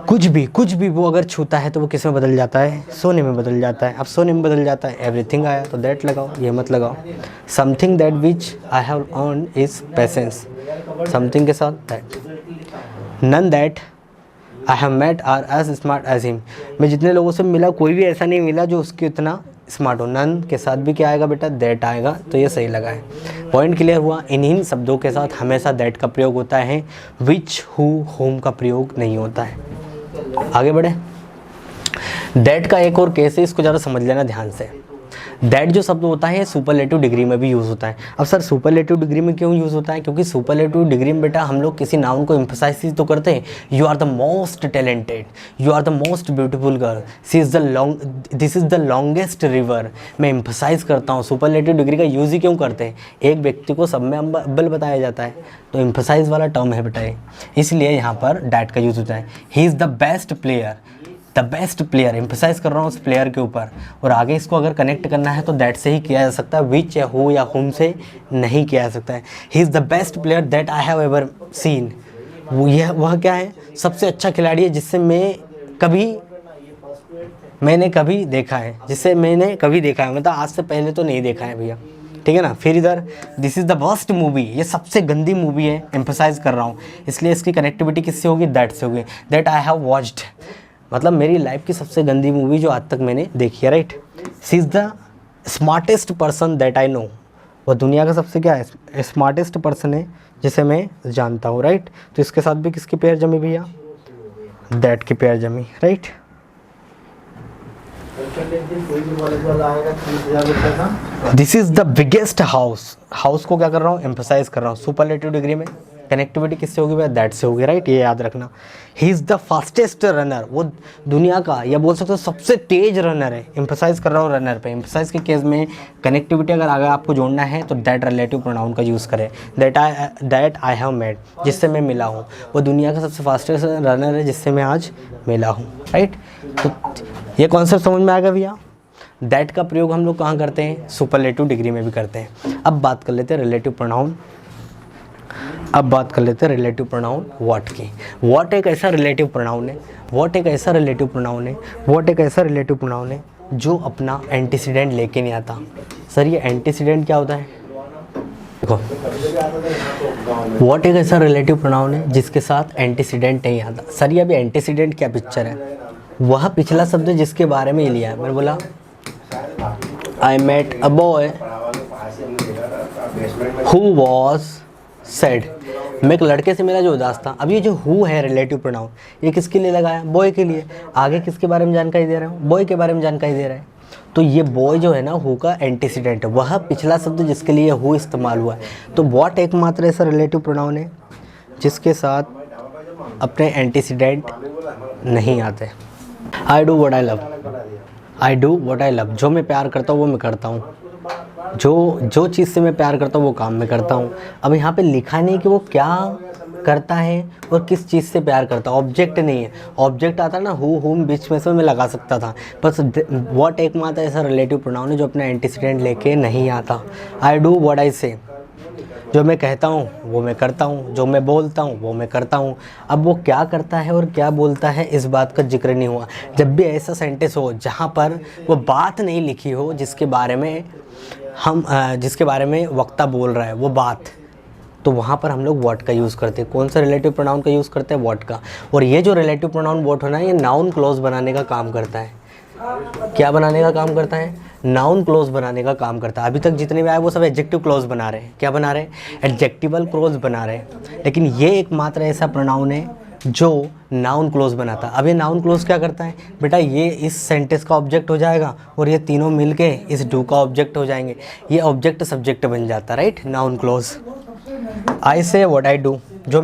कुछ भी वो अगर छूता है तो वो किस में बदल जाता है, सोने में बदल जाता है। अब सोने में बदल जाता है, एवरीथिंग आया तो दैट लगाओ, ये मत लगाओ। Something that which I have earned is patience, something के साथ that. None that I have met are as smart as him, मैं जितने लोगों से मिला कोई भी ऐसा नहीं मिला जो उसके उतना स्मार्ट हो। नन के साथ भी क्या आएगा बेटा, दैट आएगा, तो ये सही लगा है। पॉइंट क्लियर हुआ। इन्हीं शब्दों के साथ हमेशा दैट का प्रयोग होता है, विच, हु, होम का प्रयोग नहीं होता है। आगे बढ़े। दैट का एक और केस है, इसको ज़रा समझ लेना ध्यान से। दैट जो शब्द होता है सुपरलेटिव डिग्री में भी यूज़ होता है। अब सर सुपरलेटिव डिग्री में क्यों यूज़ होता है? क्योंकि सुपरलेटिव डिग्री में बेटा हम लोग किसी नाउन को एम्फसाइज तो करते हैं, you are the most talented, you are the most beautiful girl, this is the longest river, मैं एम्फसाइज करता हूँ। सुपरलेटिव डिग्री का यूज़ ही क्यों करते हैं? एक व्यक्ति को सब में अव्वल बताया जाता है, तो एम्फसाइज वाला टर्म है बेटा ये, इसलिए यहाँ पर दैट का यूज़ होता है। He is the best player, the best player, emphasise कर रहा हूँ उस प्लेयर के ऊपर। और आगे इसको अगर कनेक्ट करना है तो दैट से ही किया जा सकता है, विच या हु या हुम से नहीं किया जा सकता है। He is the best player that I have ever seen, वह क्या है? सबसे अच्छा खिलाड़ी है जिससे मैंने कभी देखा है, मतलब आज से पहले तो नहीं देखा है भैया, ठीक है ना। फिर इधर this is the worst movie, ये सबसे गंदी मूवी है, एम्फसाइज कर रहा हूँ, इसलिए इसकी कनेक्टिविटी किससे होगी? दैट से होगी। दैट आई हैव वॉच्ड, मतलब मेरी लाइफ की सबसे गंदी मूवी जो आज तक मैंने देखी है, right. She is the smartest person that I know, वह दुनिया का सबसे क्या है? स्मार्टेस्ट पर्सन है जिसे मैं जानता हूँ, राइट। तो इसके साथ भी किसकी पेयर जमी भैया? दैट की पेयर जमी, right. This is the biggest house, house को क्या कर रहा हूँ? एम्फसाइज कर रहा हूँ। सुपरलेटिव डिग्री में कनेक्टिविटी किससे होगी? दैट से होगी, राइट, ये याद रखना। ही इज़ द फास्टेस्ट रनर, वो दुनिया का या बोल सकते हो सबसे तेज रनर है, एम्फसाइज कर रहा हूँ रनर पे। एम्फसाइज के केस में कनेक्टिविटी अगर आगे आपको जोड़ना है तो दैट रिलेटिव प्रोनाउन का यूज़ करें। दैट आई हैव मेट, जिससे मैं मिला हूँ, वो दुनिया का सबसे फास्टेस्ट रनर है जिससे मैं आज मिला हूँ, राइट। तो ये कॉन्सेप्ट समझ में आएगा भैया। दैट का प्रयोग हम लोग कहाँ करते हैं? सुपरलेटिव डिग्री में भी करते हैं। अब बात कर लेते हैं relative pronoun, relative pronoun what की। व्हाट एक ऐसा रिलेटिव प्रोनाउन है, जो अपना एंटीसीडेंट लेके नहीं आता। सर ये एंटीसीडेंट क्या होता है? देखो, व्हाट एक ऐसा रिलेटिव प्रोनाउन है जिसके साथ एंटीसीडेंट नहीं आता। सर ये अभी एंटीसीडेंट क्या पिक्चर है? वह पिछला शब्द जिसके बारे में लिया है। मैंने बोला I met a boy who was sad, मैं एक लड़के से मिला जो उदास था। अब ये जो हु है रिलेटिव प्रोनाउन, ये किसके लिए लगाया? बॉय के लिए। आगे किसके बारे में जानकारी दे रहा हूँ? बॉय के बारे में जानकारी दे रहा है। तो ये बॉय जो है ना, हु का एंटीसीडेंट है, वह पिछला शब्द जिसके लिए हु इस्तेमाल हुआ है। तो व्हाट एकमात्र ऐसा रिलेटिव प्रोनाउन है जिसके साथ अपने एंटीसीडेंट नहीं आते। I do what I love, जो मैं प्यार करता हूँ वो मैं करता हूँ, जो चीज़ से मैं प्यार करता हूँ वो काम मैं करता हूँ। अब यहाँ पे लिखा नहीं कि वो क्या करता है और किस चीज़ से प्यार करता है, ऑब्जेक्ट नहीं है। ऑब्जेक्ट आता ना हु हुम, बीच में से मैं लगा सकता था, बस व्हाट एकमात्र ऐसा रिलेटिव प्रोनाउन है जो अपना एंटीसीडेंट लेके नहीं आता। आई डू व्हाट आई से, जो मैं कहता हूँ वो मैं करता हूँ, जो मैं बोलता हूँ वो मैं करता हूँ। अब वो क्या करता है और क्या बोलता है इस बात का जिक्र नहीं हुआ। जब भी ऐसा सेंटेंस हो जहाँ पर वो बात नहीं लिखी हो जिसके बारे में वक्ता बोल रहा है वो बात, तो वहाँ पर हम लोग व्हाट का यूज़ करते हैं। कौन सा रिलेटिव प्रोनाउन का यूज़ करते हैं? व्हाट का। और ये जो रिलेटिव प्रोनाउन व्हाट होना है, ये नाउन क्लॉज बनाने का काम करता है। क्या बनाने का काम करता है? नाउन क्लोज बनाने का काम करता है। अभी तक जितने भी आए वो सब एडजेक्टिव क्लोज बना रहे हैं। क्या बना रहे हैं? एडजेक्टिवल क्लोज बना रहे हैं। लेकिन ये एकमात्र ऐसा प्रोनाउन है जो नाउन क्लोज बनाता है। अब ये नाउन क्लोज क्या करता है बेटा? ये इस सेंटेंस का ऑब्जेक्ट हो जाएगा और ये तीनों मिलके इस डू का ऑब्जेक्ट हो जाएंगे। ये ऑब्जेक्ट सब्जेक्ट बन जाता है, राइट, नाउन क्लोज। आई से व्हाट आई डू, जो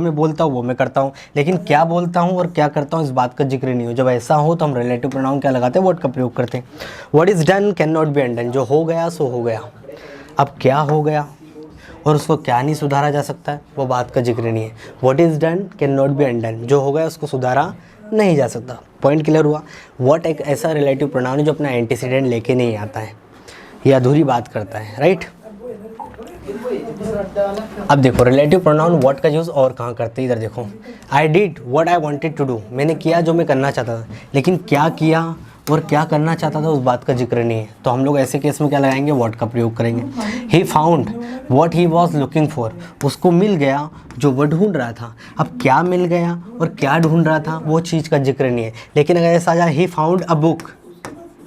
मैं बोलता हूँ वो मैं करता हूँ, लेकिन क्या बोलता हूँ और क्या करता हूँ इस बात का जिक्र नहीं हो। जब ऐसा हो तो हम रिलेटिव प्रोनाउन क्या लगाते हैं, व्हाट का प्रयोग करते हैं। What is done can not be undone, जो हो गया सो हो गया। अब क्या हो गया और उसको क्या नहीं सुधारा जा सकता है, वो बात का जिक्र नहीं है। What is done can not be undone, जो हो गया उसको सुधारा नहीं जा सकता। पॉइंट क्लियर हुआ। व्हाट एक ऐसा रिलेटिव प्रोनाउन है जो अपना एंटीसीडेंट लेके नहीं आता है, ये अधूरी बात करता है, राइट। अब देखो रिलेटिव प्रोनाउन व्हाट का यूज़ और कहाँ करते हैं, इधर देखो। I did what I wanted to do, मैंने किया जो मैं करना चाहता था, लेकिन क्या किया और क्या करना चाहता था उस बात का जिक्र नहीं है। तो हम लोग ऐसे केस में क्या लगाएंगे, व्हाट का प्रयोग करेंगे। He found what he was looking for, उसको मिल गया जो वो ढूंढ रहा था। अब क्या मिल गया और क्या ढूंढ रहा था वो चीज़ का जिक्र नहीं है। लेकिन अगर ऐसा आ जाए ही फाउंड अ बुक,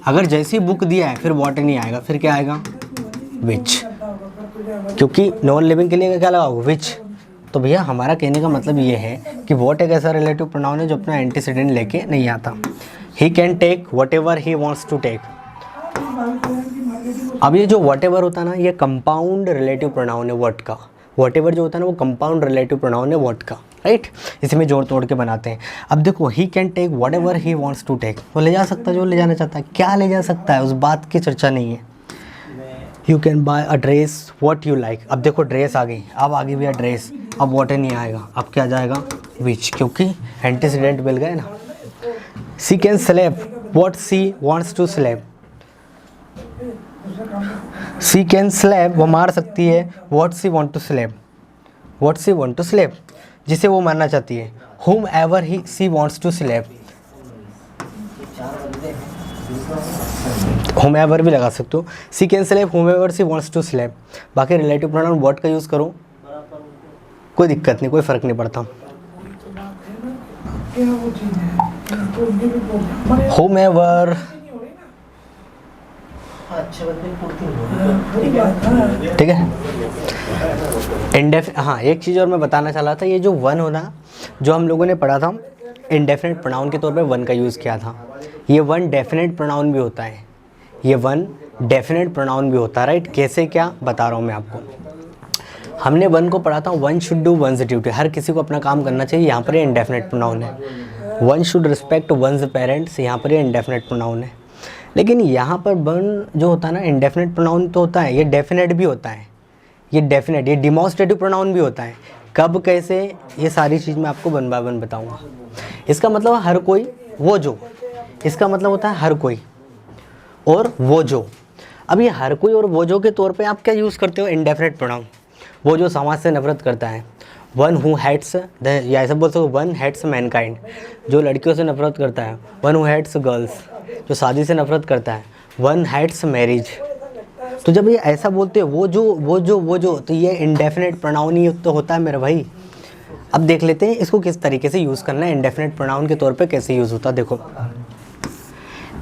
अगर जैसी बुक दिया है फिर व्हाट नहीं आएगा, फिर क्या आएगा, विच, क्योंकि नॉन लिविंग के लिए क्या लगाओ, विच। तो भैया हमारा कहने का मतलब ये है कि व्हाट एक ऐसा रिलेटिव प्रोनाउन है जो अपना एंटीसीडेंट लेके नहीं आता। He can take whatever he wants to take. अब ये जो वट एवर होता है ना, ये कंपाउंड रिलेटिव प्रोनाउन है व्हाट का। वट एवर जो होता है ना वो कंपाउंड रिलेटिव प्रोनाउन है व्हाट का, राइट। इसमें जोड़ तोड़ के बनाते हैं। अब देखो he can take whatever he wants to take, वो ले जा सकता है जो ले जाना चाहता है। क्या ले जा सकता है उस बात की चर्चा नहीं है। You can buy a dress what you like, अब देखो ड्रेस आ गई, अब आ गई भैया ड्रेस, अब वॉट नहीं आएगा, अब क्या जाएगा, विच, क्योंकि एंटीसीडेंट मिल गए ना। She can slap what she wants to slap, she can slap वो मार सकती है, what she want to slap, what she want to slap जिसे वो मारना चाहती है। हुम एवर ही she wants to slap, whomever भी लगा सकते हो। She can slap whomever she wants to slap. बाकी रिलेटिव प्रोनाउन व्हाट का यूज़ करो, कोई दिक्कत नहीं, कोई फ़र्क नहीं पड़ता। होम एवर, ठीक है। हाँ एक चीज़ और मैं बताना चाह रहा था, ये जो वन होना जो हम लोगों ने पढ़ा था इंडेफिनेट प्रोनाउन के तौर पे वन का यूज़ किया था, ये वन डेफिनेट प्रोनाउन भी होता है, ये वन डेफिनेट प्रोनाउन भी होता है, राइट। कैसे क्या बता रहा हूँ मैं आपको। हमने वन को पढ़ा था, one should do one's duty, हर किसी को अपना काम करना चाहिए, यहाँ पर ये इंडेफिनेट प्रोनाउन है। One should respect one's parents, यहाँ पर ये इंडेफिनेट प्रोनाउन है। लेकिन यहाँ पर वन जो होता है ना इंडेफिनेट प्रोनाउन तो होता है, ये डेफिनेट भी होता है, ये डेफिनेट, ये डिमॉन्स्ट्रेटिव प्रोनाउन भी होता है। कब कैसे ये सारी चीज़ मैं आपको वन बाय वन बताऊँगा। इसका मतलब हर कोई, वो जो, इसका मतलब होता है हर कोई और वो जो। अब ये हर कोई और वो जो के तौर पे आप क्या यूज़ करते हो, इंडेफिनेट प्रोनाउन। वो जो समाज से नफरत करता है, वन हु हेट्स, या ऐसा बोल सकते हो वन हेट्स मैनकाइंड, जो लड़कियों से नफरत करता है। वन हु हेट्स गर्ल्स, जो शादी से नफरत करता है। One hates marriage. तो जब ये ऐसा बोलते हैं वो जो, तो ये इंडेफिनेट प्रोनाउन ही तो होता है मेरे भाई। अब देख लेते हैं इसको किस तरीके से यूज़ करना है, इंडेफिनेट प्रोनाउन के तौर पे कैसे यूज़ होता है। देखो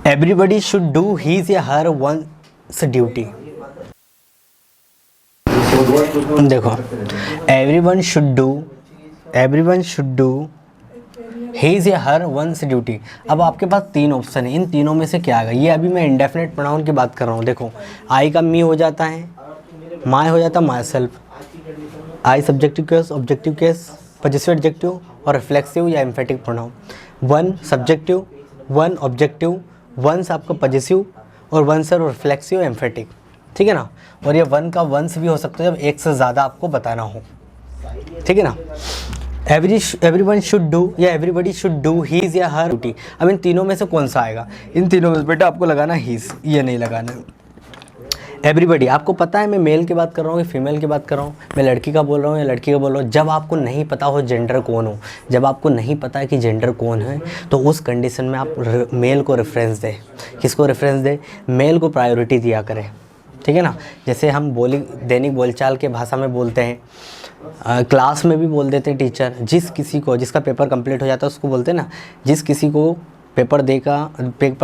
एवरीबडी शुड डू हीज या हर वंस ड्यूटी। देखो एवरीवन शुड डू हीज या हर वंस ड्यूटी। अब आपके पास तीन ऑप्शन है, इन तीनों में से क्या आएगा। ये अभी मैं इंडेफिनेट प्रोनाउन की बात कर रहा हूँ। देखो आई का मी हो जाता है, माई हो जाता है myself, I subjective case, objective case, positive adjective और रिफ्लेक्सिव या emphatic pronoun. One subjective, one objective, one's आपका पॉजिटिव और वंस और रिफ्लेक्सिव एम्फेटिक, ठीक है ना। और ये वन का वंस भी हो सकता है जब एक से ज़्यादा आपको बताना हो, ठीक है ना। एवरीवन शुड डू या एवरीबडी शुड डू हीज या हर ड्यूटी। अब इन तीनों में से कौन सा आएगा, इन तीनों में से बेटा आपको लगाना हीज, ये नहीं लगाना है। एवरीबडी, आपको पता है मैं मेल की बात कर रहा हूँ या फीमेल की बात कर रहा हूँ, मैं लड़की का बोल रहा हूँ या लड़की का बोल रहा हूँ। जब आपको नहीं पता हो जेंडर कौन हो, जब आपको नहीं पता है कि जेंडर कौन है, तो उस कंडीशन में आप मेल को रेफरेंस दें। किसको रेफरेंस दें, मेल को प्रायोरिटी दिया करें, ठीक है ना। जैसे हम दैनिक बोलचाल के भाषा में बोलते हैं, क्लास में भी बोल देते हैं टीचर, जिस किसी को, जिसका पेपर कंप्लीट हो जाता है उसको बोलते हैं ना, जिस किसी को पेपर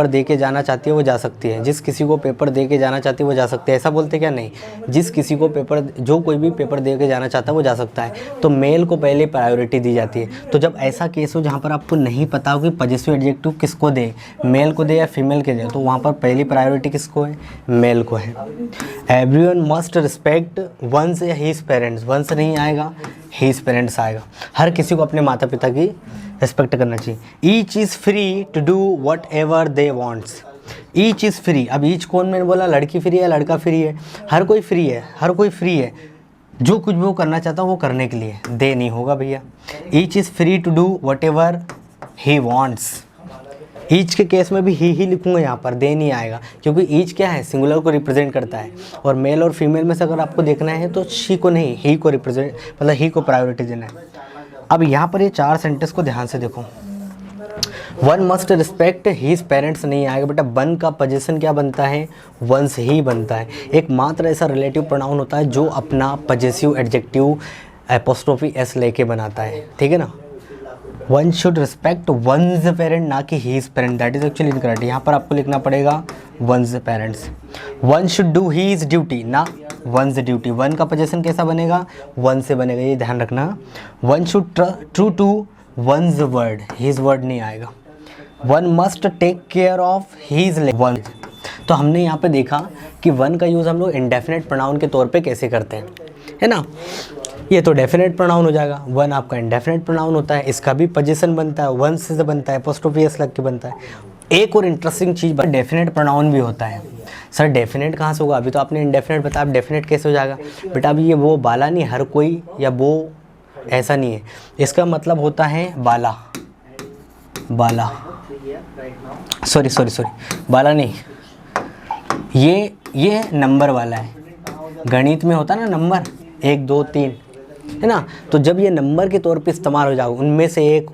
दे के जाना चाहती है वो जा सकती है, जिस किसी को पेपर दे के जाना चाहती है वो जा सकती है, ऐसा बोलते क्या? नहीं, जिस किसी को जो कोई भी पेपर दे के जाना चाहता है वो जा सकता है। तो मेल को पहले प्रायोरिटी दी जाती है। तो जब ऐसा केस हो जहाँ पर आपको नहीं पता हो कि पॉजिटिव एडजेक्टिव किसको दे, मेल को दे या फीमेल के दे, तो वहाँ पर पहली प्रायोरिटी किसको है? मेल को है। एवरीवन मस्ट रिस्पेक्ट वंस या हीज पेरेंट्स, वंस नहीं आएगा, हीज पेरेंट्स आएगा। हर किसी को अपने माता पिता की रिस्पेक्ट करना चाहिए। Each is free to do whatever they wants. Each is free. अब ईच कौन, मैंने बोला लड़की फ्री है लड़का फ्री है? हर कोई फ्री है, हर कोई फ्री है, जो कुछ भी वो करना चाहता है वो करने के लिए। दे नहीं होगा भैया। Each is free to do whatever he wants. Each के केस में भी ही लिखूंगा यहाँ पर, दे नहीं आएगा, क्योंकि ईच क्या है? सिंगुलर को रिप्रेजेंट करता है। और मेल और फीमेल में से अगर आपको देखना है तो शी को नहीं, ही को रिप्रेजेंट, मतलब ही को प्रायोरिटी देना है। अब यहाँ पर ये 4 सेंटेंस को ध्यान से देखो। One must respect his parents नहीं आएगा बेटा। वन का पोजीशन क्या बनता है? वंस ही बनता है। एकमात्र ऐसा रिलेटिव प्रोनाउन होता है जो अपना पॉजेसिव एडजेक्टिव एपोस्ट्रोफी एस लेके बनाता है, ठीक है ना। One should respect one's parent, ना कि his parent, that is actually incorrect. यहाँ पर आपको लिखना पड़ेगा one's parents. One should do his duty, ना वंस ड्यूटी। वन का पोजीशन कैसा बनेगा? वन से बनेगा, ये ध्यान रखना। One should true to one's word, his word नहीं आएगा। One must take care of his one. तो हमने यहाँ पे देखा कि वन का यूज़ हम लोग इंडेफिनेट प्रोनाउन के तौर पे कैसे करते हैं, है ना। ये तो डेफिनेट प्रोनाउन हो जाएगा। वन आपका इंडेफिनेट प्रोनाउन होता है, इसका भी पोजीशन बनता है, वन से बनता है, एपोस्ट्रोफी एस लग के बनता है। एक और इंटरेस्टिंग चीज़, डेफिनेट प्रोनाउन भी होता है। सर डेफिनेट कहाँ से होगा? अभी तो आपने इंडेफिनेट बताया, अब डेफिनेट कैसे हो जाएगा? बेटा अभी ये वो बाला नहीं, हर कोई या वो ऐसा नहीं है। इसका मतलब होता है बाला, बाला, सॉरी बाला नहीं, ये नंबर वाला है। गणित में होता है ना नंबर 1 2 3, है ना। तो जब ये नंबर के तौर पे इस्तेमाल हो जाएगा, उनमें से एक,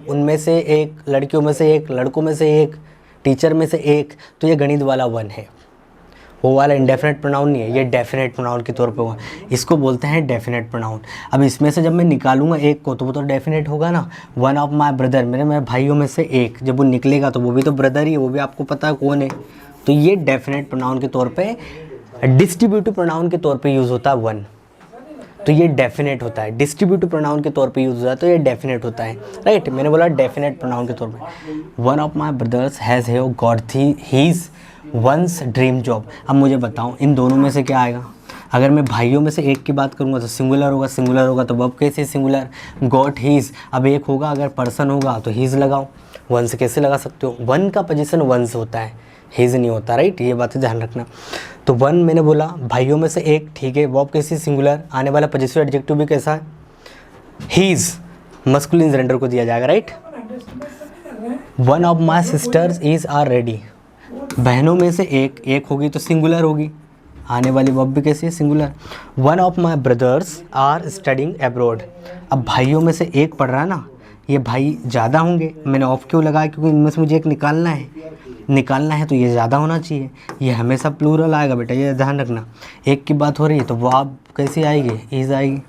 लड़कियों में से एक, लड़कों में से एक, टीचर में से एक, तो ये गणित वाला वन है। वो वाला इंडेफिनेट प्रोनाउन नहीं है, ये डेफिनेट प्रोनाउन के तौर पे हुआ, इसको बोलते हैं डेफिनेट प्रोनाउन। अब इसमें से जब मैं निकालूंगा एक को तो वो तो डेफिनेट होगा ना। वन ऑफ माई ब्रदर, मेरे भाइयों में से एक, जब वो निकलेगा तो वो भी तो ब्रदर ही है, वो भी आपको पता है कौन है। तो ये डेफिनेट प्रोनाउन के तौर पे, डिस्ट्रीब्यूटिव प्रोनाउन के तौर पे यूज़ होता है वन, तो ये डेफिनेट होता है। डिस्ट्रीब्यूटिव प्रोनाउन के तौर पे यूज़ होता है तो ये डेफिनेट होता है, राइट। मैंने बोला डेफिनेट प्रोनाउन के तौर पे। One of my brothers has got his one's dream job. अब मुझे बताओ इन दोनों में से क्या आएगा? अगर मैं भाइयों में से एक की बात करूँगा तो सिंगुलर होगा, तो वर्ब कैसे सिंगुलर? Got his. अब एक होगा, अगर पर्सन होगा तो हीज लगाओ, वंस कैसे लगा सकते हो? वन का पोजीशन वंस होता है, हीज नहीं होता, राइट। ये बातें ध्यान रखना। तो वन मैंने बोला भाइयों में से एक, ठीक है। वर्ब कैसी? सिंगुलर। आने वाला पॉजिटिव एडजेक्टिव भी कैसा है? हीज, मस्कुलिन जेंडर को दिया जाएगा, right. One of my sisters is are ready. बहनों में से एक होगी तो सिंगुलर होगी, आने वाली वर्ब भी कैसी है? Singular. One of my brothers are studying abroad. अब भाइयों में से एक पढ़ रहा है ना, ये भाई ज़्यादा होंगे। मैंने ऑफ क्यों लगाया? क्योंकि इनमें से मुझे एक निकालना है तो ये ज़्यादा होना चाहिए। ये हमेशा प्लूरल आएगा बेटा, ये ध्यान रखना। एक की बात हो रही है तो वर्ब कैसी आएगी? इज आएगी।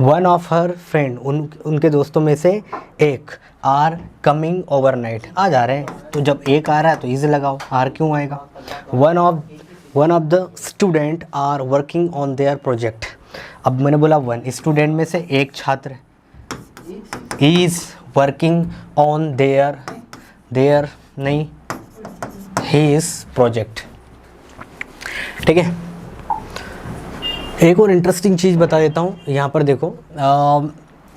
वन ऑफ हर फ्रेंड, उनके दोस्तों में से एक, आर कमिंग ओवरनाइट, आ जा रहे हैं। तो जब एक आ रहा है तो इज लगाओ, आर क्यों आएगा? One of the student are working on their project. अब मैंने बोला वन, स्टूडेंट में से एक छात्र इज वर्किंग ऑन देयर नहीं, हिज प्रोजेक्ट, ठीक है। एक और इंटरेस्टिंग चीज़ बता देता हूँ, यहाँ पर देखो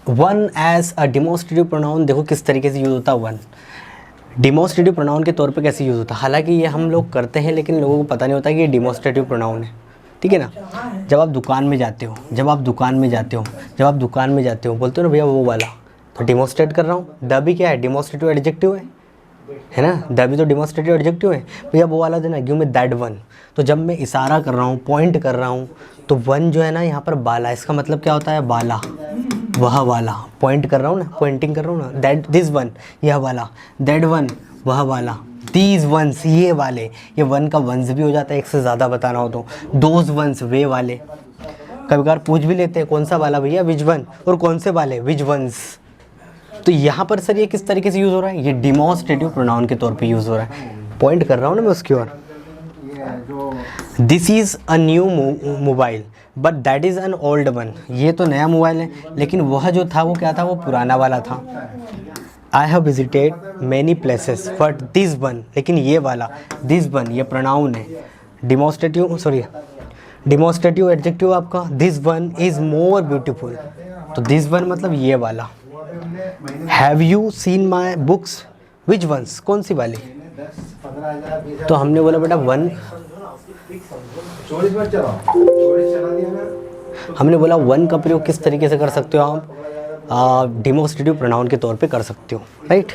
one as a demonstrative pronoun, देखो किस तरीके से यूज़ होता है वन डिमोस्ट्रेटिव प्रोनाउन के तौर पे कैसे यूज़ होता है। हालांकि ये हम लोग करते हैं लेकिन लोगों को पता नहीं होता कि ये डिमोस्ट्रेटिव प्रोनाउन है, ठीक है ना। जब आप दुकान में जाते हो बोलते हो ना भैया वो वाला, तो डिमोस्ट्रेट कर रहा हूँ। द भी क्या है? डिमोस्ट्रेटिव एडजेक्टिव है ना। द भी तो डिमोस्ट्रेटिव एडजेक्टिव है। भैया वो वाला देना, गिव मी दैट वन। तो जब मैं इशारा कर रहा हूँ, पॉइंट कर रहा हूँ, तो वन जो है ना यहाँ पर बाला, इसका मतलब क्या होता है? बाला, वह वाला। पॉइंट कर रहा हूँ ना, पॉइंटिंग कर रहा हूँ ना, दैट दिस वन, यह वाला, दैट वन, वह वाला, दीज वंस, ये वाले। ये वन का वंस भी हो जाता है एक से ज़्यादा बताना हो तो। दोज वंस, वे वाले। कभी कभार पूछ भी लेते हैं कौन सा वाला भैया? Which one. और कौन से वाले? विच वंस। तो यहाँ पर सर ये किस तरीके से यूज़ हो रहा है, ये डिमॉन्स्ट्रेटिव प्रोनाउन के तौर पे यूज़ हो रहा है। पॉइंट कर रहा हूँ ना मैं उसकी ओर। This is a new mobile but that is an old one. ये तो नया मोबाइल है, लेकिन वह जो था वो क्या था, वो पुराना वाला था। I have visited many places but this one, लेकिन ये वाला दिस वन ये प्रोनाउन है। डिमॉन्स्ट्रेटिव एडजेक्टिव आपका this one is more beautiful. तो दिस वन मतलब ये वाला। Have you seen my books, which ones, कौन सी वाली। तो हमने बोला बेटा वन, हमने बोला वन का प्रयोग किस तरीके से कर सकते हो आप, डिमॉन्स्ट्रेटिव प्रोनाउन के तौर पे कर सकते हो, राइट।